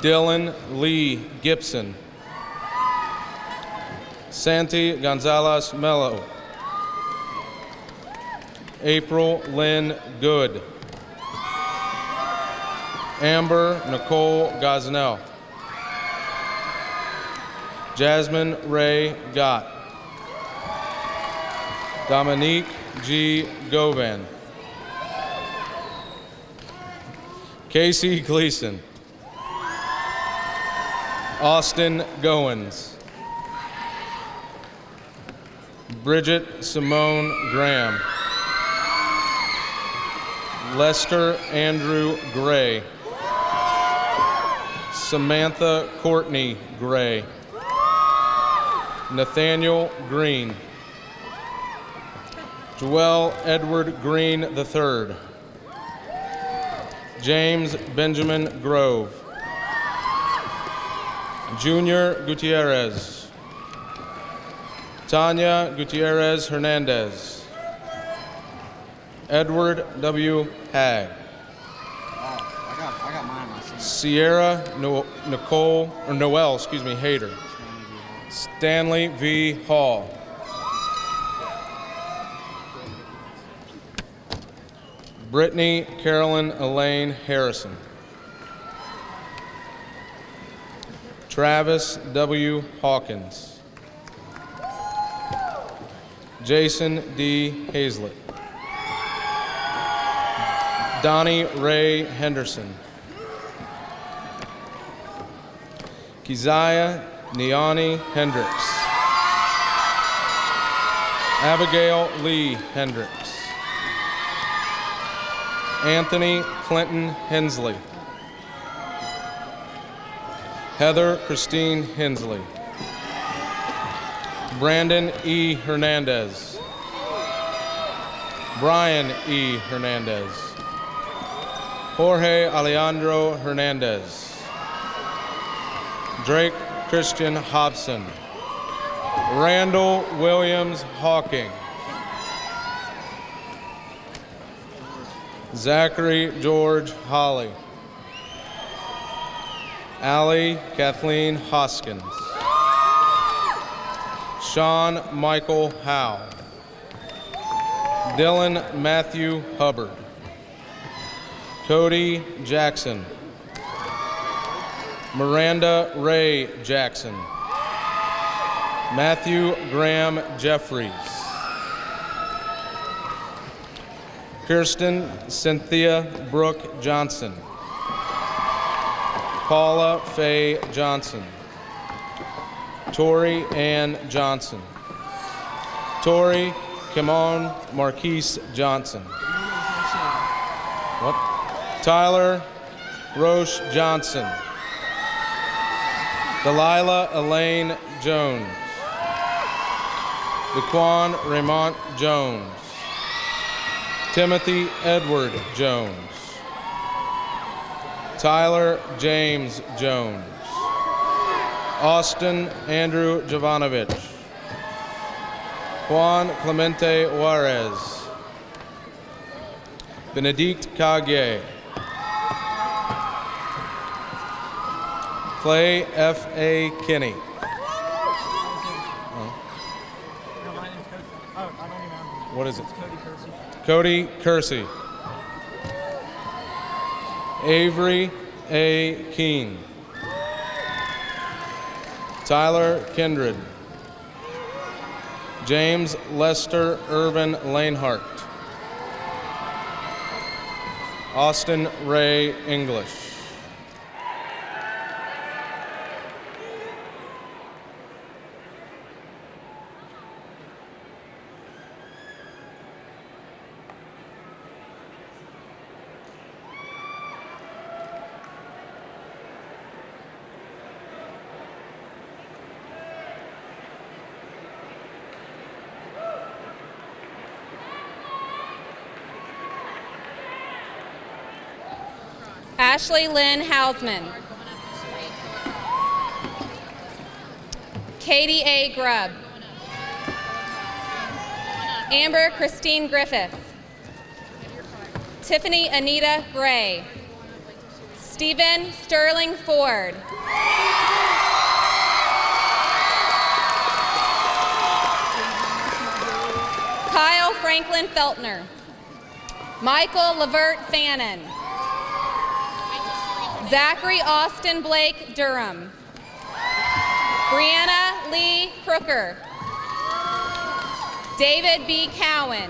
Dylan Lee Gibson. Santi Gonzalez Mello. April Lynn Good. Amber Nicole Gosnell. Jasmine Ray Gott. Dominique G. Govan. Casey Gleason. Austin Goins. Bridget Simone Graham. Lester Andrew Gray. Samantha Courtney Gray. Nathaniel Green. Joel Edward Green III. James Benjamin Grove. Junior Gutierrez. Tanya Gutierrez Hernandez. Edward W. Hagg. I got mine myself. Sierra Noel Hayter. Stanley V. Hall. Brittany Carolyn Elaine Harrison. Travis W. Hawkins. Jason D. Hazlett. Donnie Ray Henderson. Keziah Niani Hendricks. Abigail Lee Hendricks. Anthony Clinton Hensley. Heather Christine Hensley. Brandon E. Hernandez. Brian E. Hernandez. Jorge Alejandro Hernandez. Drake Christian Hobson. Randall Williams Hawking. Zachary George Holly. Allie Kathleen Hoskins. Sean Michael Howe. Dylan Matthew Hubbard. Cody Jackson. Miranda Ray Jackson. Matthew Graham Jeffries. Kirsten Cynthia Brooke Johnson. Paula Faye Johnson. Tori Ann Johnson. Tori Kimon Marquise Johnson. What? Tyler Roche Johnson. Delilah Elaine Jones. Daquan Raymond Jones. Timothy Edward Jones. Tyler James Jones. Austin Andrew Jovanovich. Juan Clemente Juarez. Benedict Kage. Clay F.A. Kinney. What is it? Cody Kersey. Avery A. Keene. Tyler Kindred. James Lester Irvin Lanehart. Austin Ray English. Ashley Lynn Hausman. Katie A. Grubb. Amber Christine Griffith. Tiffany Anita Gray. Stephen Sterling Ford. Kyle Franklin Feltner. Michael Levert Fannin. Zachary Austin Blake Durham. Brianna Lee Crooker. David B. Cowan.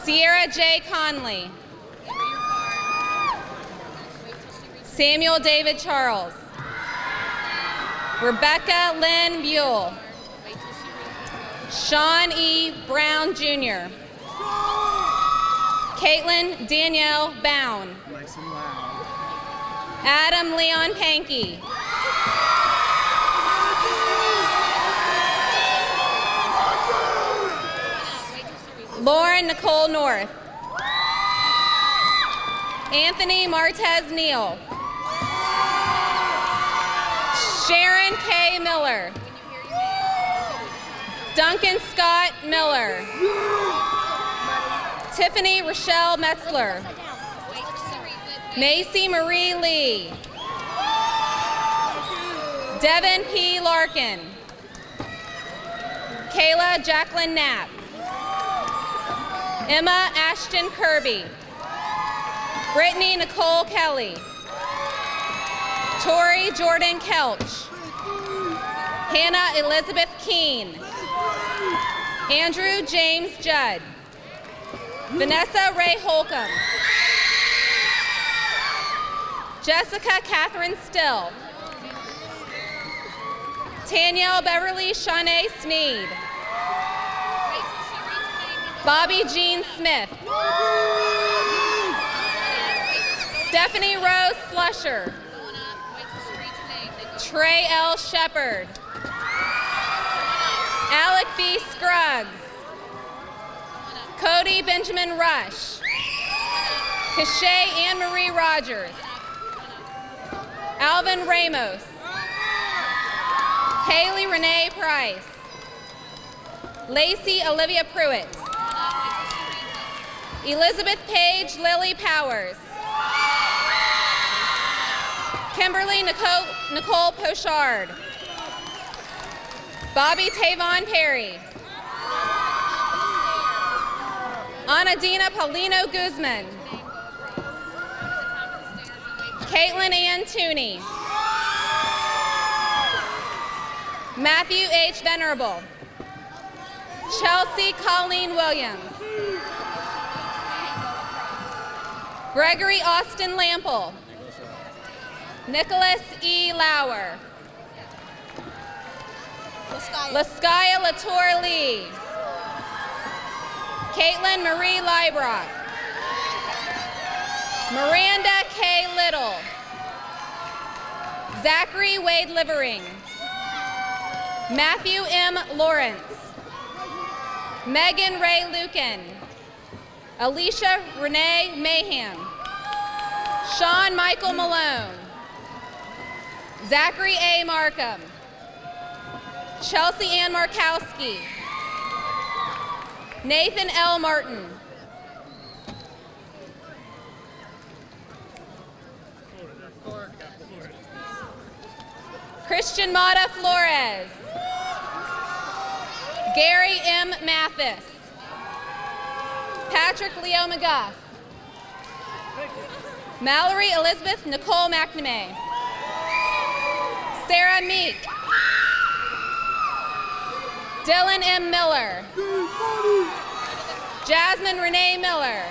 Sierra J. Conley. Samuel David Charles. Rebecca Lynn Buell. Sean E. Brown Jr. Caitlin Danielle Bound. Adam Leon Pankey. Lauren Nicole North. Anthony Martez Neal. Sharon K. Miller. Duncan Scott Miller. Tiffany Rochelle Metzler. Macy Marie Lee. Devin P. Larkin. Kayla Jacqueline Knapp. Emma Ashton Kirby. Brittany Nicole Kelly. Tori Jordan Kelch. Hannah Elizabeth Keene. Andrew James Judd. Vanessa Ray Holcomb. Jessica Catherine Still. Tanielle Beverly Shanae Sneed. Bobby Jean Smith. Stephanie Rose Slusher. Trey L. Shepard. Alec B. Scruggs. Cody Benjamin Rush. Cachet Anne-Marie Rogers. Alvin Ramos. Haley Renee Price. Lacey Olivia Pruitt. Elizabeth Page Lily Powers. Kimberly Nicole Pochard. Bobby Tavon Perry. Anadina Paulino Guzman. Caitlin Ann Tooney. Matthew H. Venerable. Chelsea Colleen Williams. Gregory Austin Lample. Nicholas E. Lauer. Laskaya Latour Lee. Caitlin Marie Librock. Miranda K. Little. Zachary Wade Livering. Matthew M. Lawrence. Megan Ray Lucan. Alicia Renee Mayhem. Sean Michael Malone. Zachary A. Markham. Chelsea Ann Markowski. Nathan L. Martin. Christian Mata Flores. Gary M. Mathis. Patrick Leo McGuff. Mallory Elizabeth Nicole McNamee. Sarah Meek. Dylan M. Miller. Jasmine Renee Miller.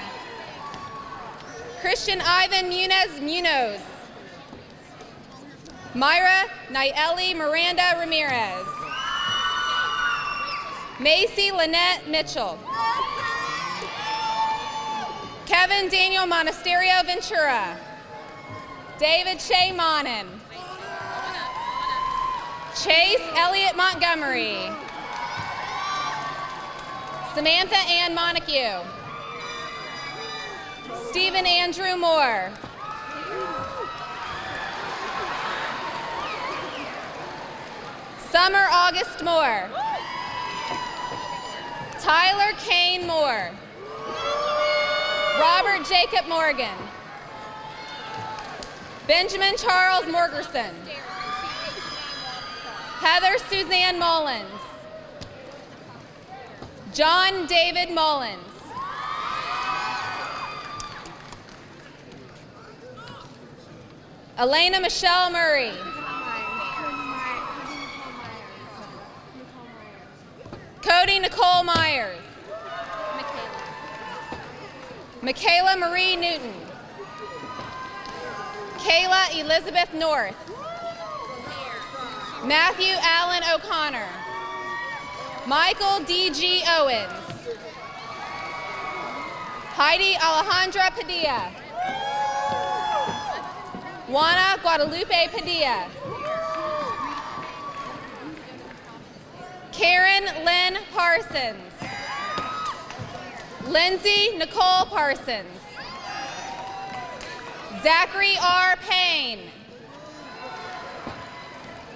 Christian Ivan Munez Munoz. Myra Nayeli Miranda Ramirez. Macy Lynette Mitchell. Kevin Daniel Monasterio Ventura. David Shea Monin. Chase Elliott Montgomery. Samantha Ann Montague. Stephen Andrew Moore. Summer August Moore. Tyler Kane Moore. Robert Jacob Morgan. Benjamin Charles Morgerson. Heather Suzanne Mullins. John David Mullins. Elena Michelle Murray. Cody Nicole Myers. Michaela Marie Newton. Kayla Elizabeth North. Matthew Allen O'Connor. Michael D.G. Owens. Heidi Alejandra Padilla. Juana Guadalupe Padilla. Karen Lynn Parsons. Lindsay Nicole Parsons. Zachary R. Payne.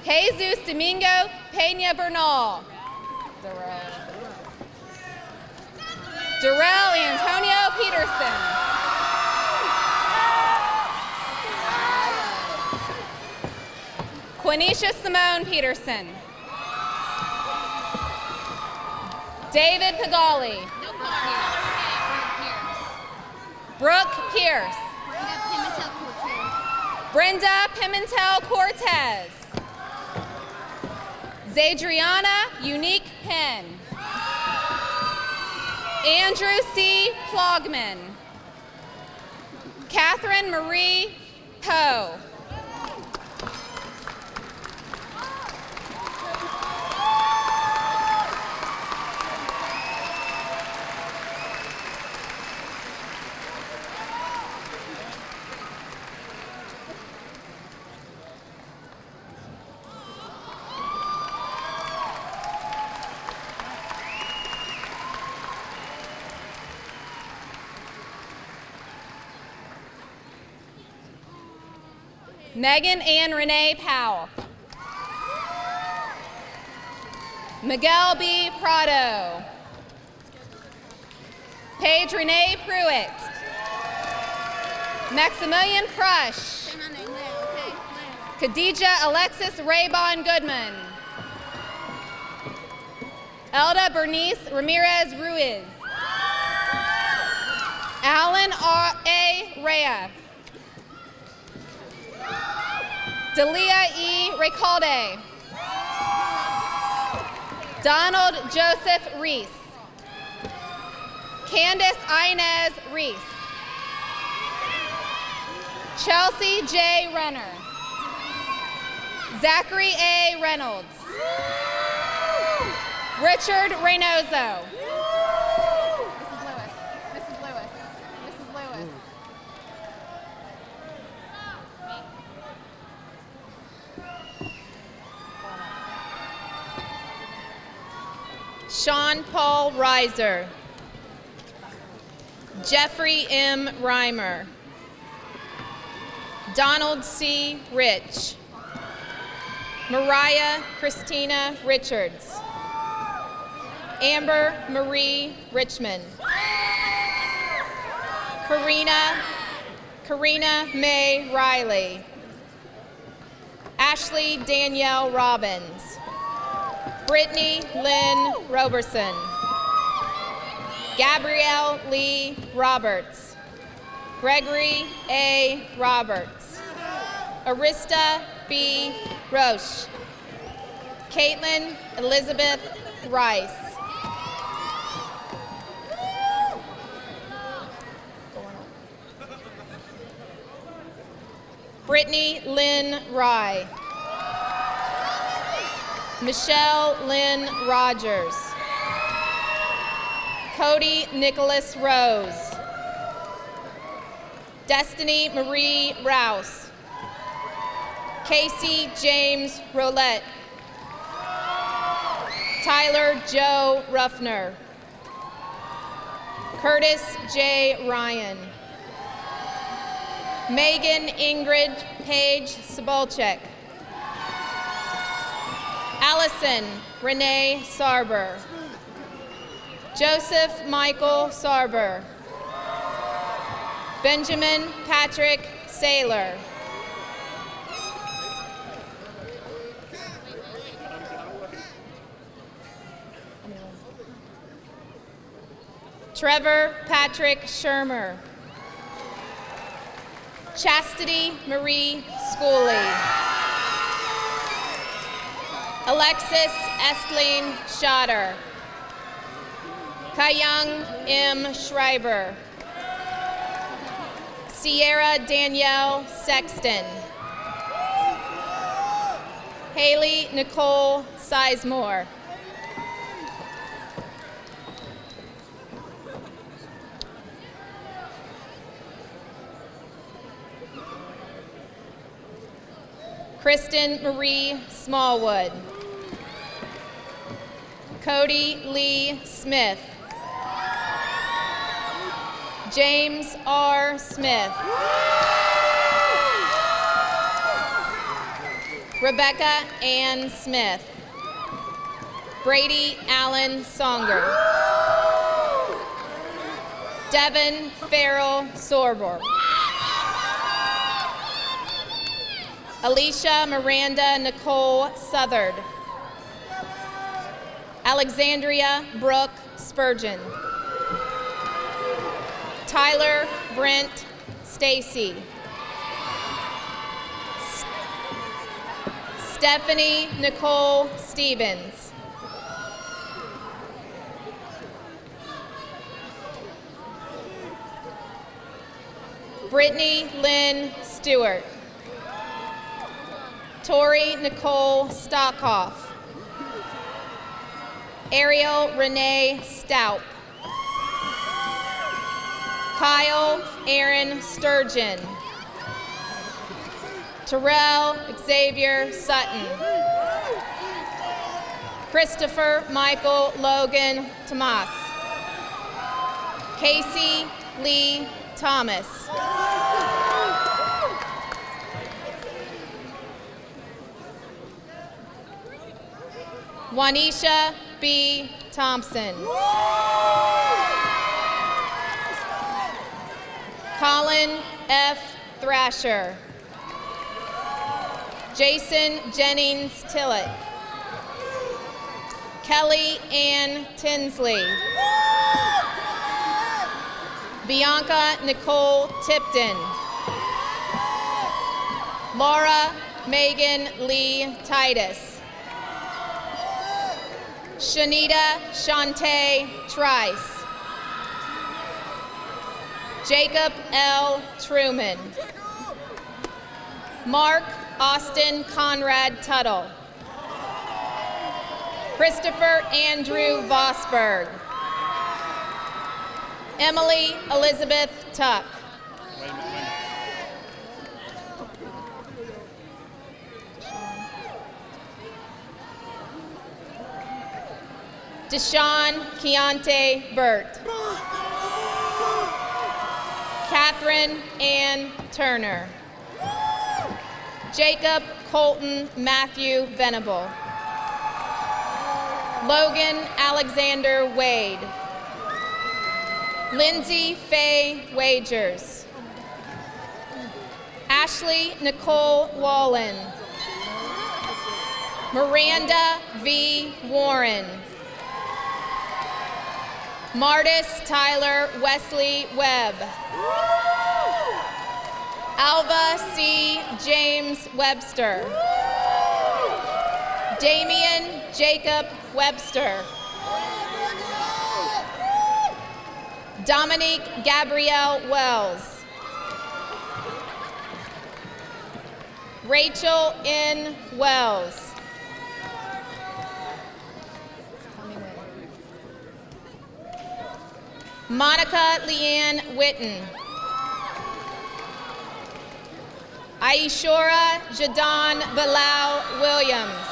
Jesus Domingo Pena Bernal. Darrell Antonio Peterson. Quenisha Simone Peterson. David Pagali. Brooke Pierce. Brenda Pimentel Cortez. Zadriana Unique Penn. Andrew C. Plogman. Catherine Marie Poe. Megan Ann Renee Powell. Miguel B. Prado. Paige Renee Pruitt. Maximilian Prush. Khadija Alexis Raybon Goodman. Elda Bernice Ramirez Ruiz. Alan A. Rea. Delia E. Recalde. Donald Joseph Reese. Candace Inez Reese. Chelsea J. Renner. Zachary A. Reynolds. Richard Reynoso. Mrs. Lewis. Sean Paul Reiser. Jeffrey M. Reimer. Donald C. Rich. Mariah Christina Richards. Amber Marie Richmond. Karina May Riley. Ashley Danielle Robbins. Brittany Lynn Roberson. Gabrielle Lee Roberts. Gregory A. Roberts. Arista B. Roche. Caitlin Elizabeth Rice. Brittany Lynn Rye. Michelle Lynn Rogers. Cody Nicholas Rose. Destiny Marie Rouse. Casey James Roulette. Tyler Joe Ruffner. Curtis J. Ryan. Megan Ingrid Page Sabolchek. Allison Renee Sarber. Joseph Michael Sarber. Benjamin Patrick Saylor. Trevor Patrick Shermer. Chastity Marie Schooley. Alexis Estline Schotter. Kayung M. Schreiber. Sierra Danielle Sexton. Haley Nicole Sizemore. Kristen Marie Smallwood. Cody Lee Smith. James R. Smith. Rebecca Ann Smith. Brady Allen Songer. Devin Farrell Sorbor. Alicia Miranda Nicole Southard. Alexandria Brooke Spurgeon. Tyler Brent Stacy. Stephanie Nicole Stevens. Brittany Lynn Stewart. Tori Nicole Stockhoff. Ariel Renee Stout. Kyle Aaron Sturgeon. Terrell Xavier Sutton. Christopher Michael Logan Tomas. Casey Lee Thomas. Juanisha B. Thompson. Colin F. Thrasher. Jason Jennings Tillett. Kelly Ann Tinsley. Bianca Nicole Tipton. Laura Megan Lee Titus. Shanita Shantae Trice. Jacob L. Truman. Mark Austin Conrad Tuttle. Christopher Andrew Vosberg. Emily Elizabeth Tuck. Deshaun Keontae Burt. Catherine Ann Turner. Jacob Colton Matthew Venable. Logan Alexander Wade. Lindsay Faye Wagers. Ashley Nicole Wallen. Miranda V. Warren. Martis Tyler Wesley Webb. Alva C. James Webster. Damian Jacob Webster. Dominique Gabrielle Wells. Rachel N. Wells. Monica Leanne Witten. Aishora Jadon Bilal Williams.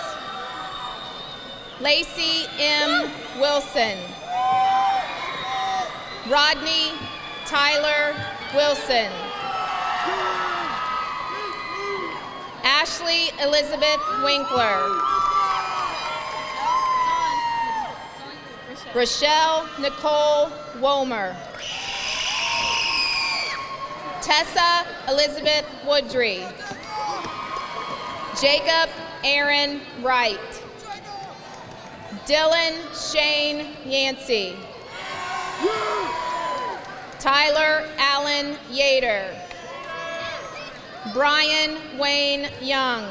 Lacey M. Wilson. Rodney Tyler Wilson. Ashley Elizabeth Winkler. Rochelle Nicole Womer. Tessa Elizabeth Woodry. Jacob Aaron Wright. Dylan Shane Yancey. Tyler Allen Yater. Brian Wayne Young.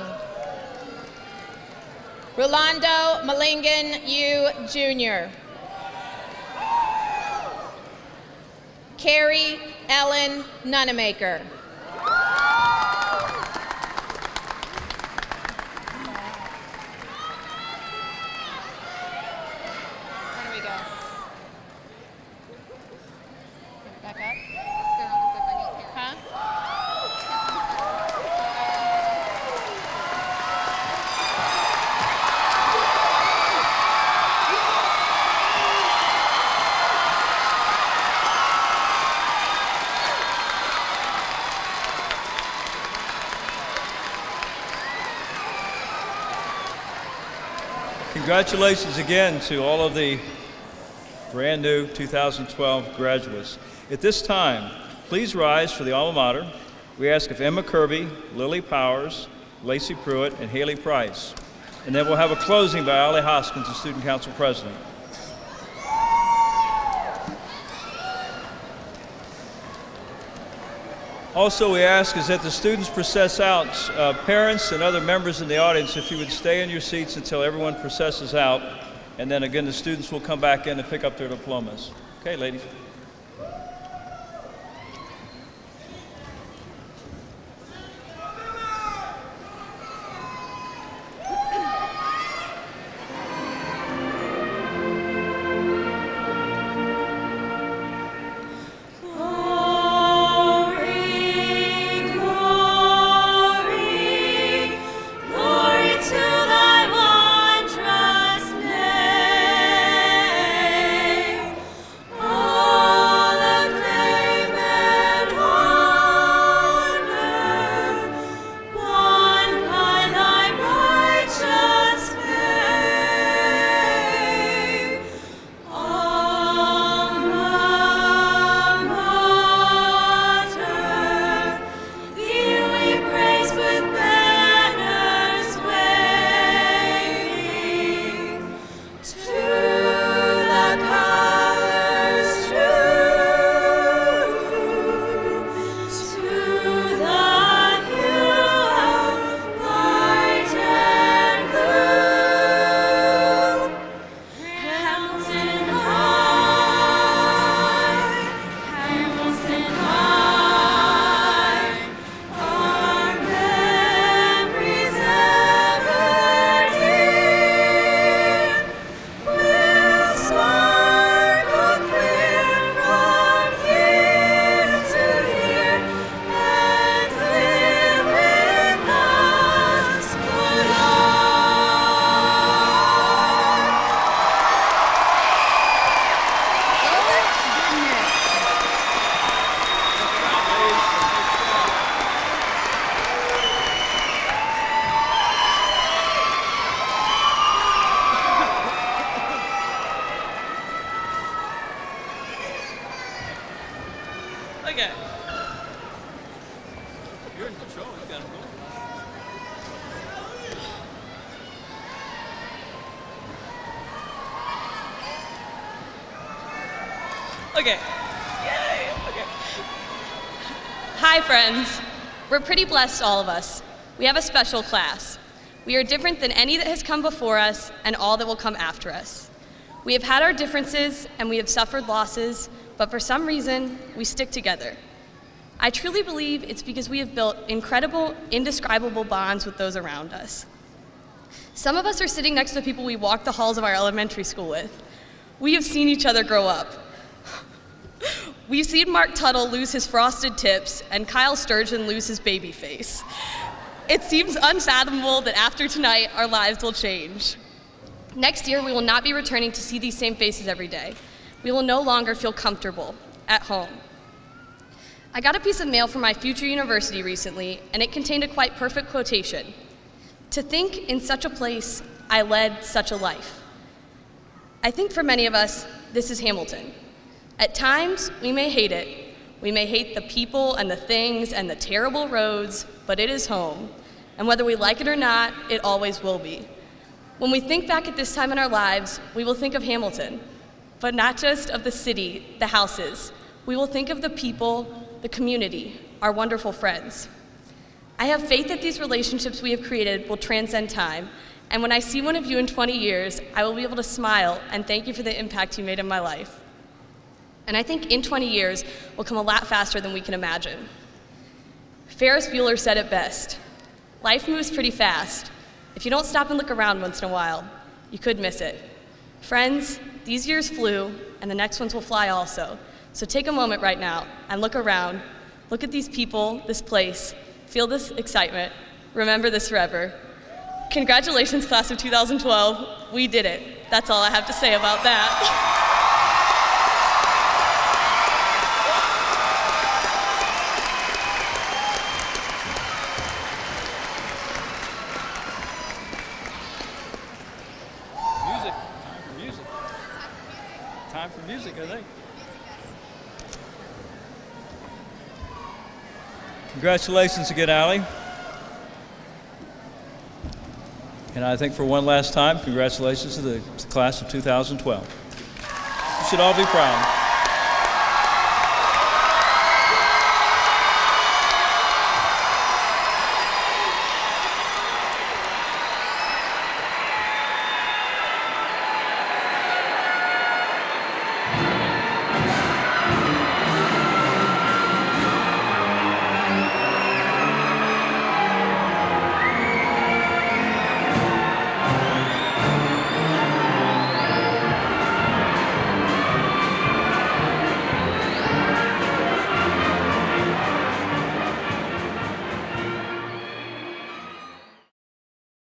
Rolando Malingan Yu Jr. Carrie Ellen Nunemaker. Where do we go? Back up? Huh? Congratulations again to all of the brand new 2012 graduates. At this time, please rise for the alma mater. We ask of Emma Kirby, Lily Powers, Lacey Pruitt, and Haley Price. And then we'll have a closing by Allie Hoskins, the Student Council President. Also, we ask is that the students process out. Parents and other members in the audience, if you would stay in your seats until everyone processes out, and then again the students will come back in to pick up their diplomas. Okay, ladies. Okay. You're in control. You got it. Okay. Yay! Okay. Hi, friends. We're pretty blessed, all of us. We have a special class. We are different than any that has come before us and all that will come after us. We have had our differences and we have suffered losses, but for some reason, we stick together. I truly believe it's because we have built incredible, indescribable bonds with those around us. Some of us are sitting next to people we walk the halls of our elementary school with. We have seen each other grow up. We've seen Mark Tuttle lose his frosted tips and Kyle Sturgeon lose his baby face. It seems unfathomable that after tonight, our lives will change. Next year, we will not be returning to see these same faces every day. We will no longer feel comfortable at home. I got a piece of mail from my future university recently, and it contained a quite perfect quotation. To think in such a place, I led such a life. I think for many of us, this is Hamilton. At times, we may hate it. We may hate the people and the things and the terrible roads, but it is home. And whether we like it or not, it always will be. When we think back at this time in our lives, we will think of Hamilton, but not just of the city, the houses. We will think of the people, the community, our wonderful friends. I have faith that these relationships we have created will transcend time, and when I see one of you in 20 years, I will be able to smile and thank you for the impact you made in my life. And I think in 20 years will come a lot faster than we can imagine. Ferris Bueller said it best, life moves pretty fast. If you don't stop and look around once in a while, you could miss it. Friends, these years flew, and the next ones will fly also. So take a moment right now and look around. Look at these people, this place. Feel this excitement. Remember this forever. Congratulations, class of 2012. We did it. That's all I have to say about that. time for music, I think. Congratulations again, Allie. And I think for one last time, congratulations to the class of 2012. You should all be proud.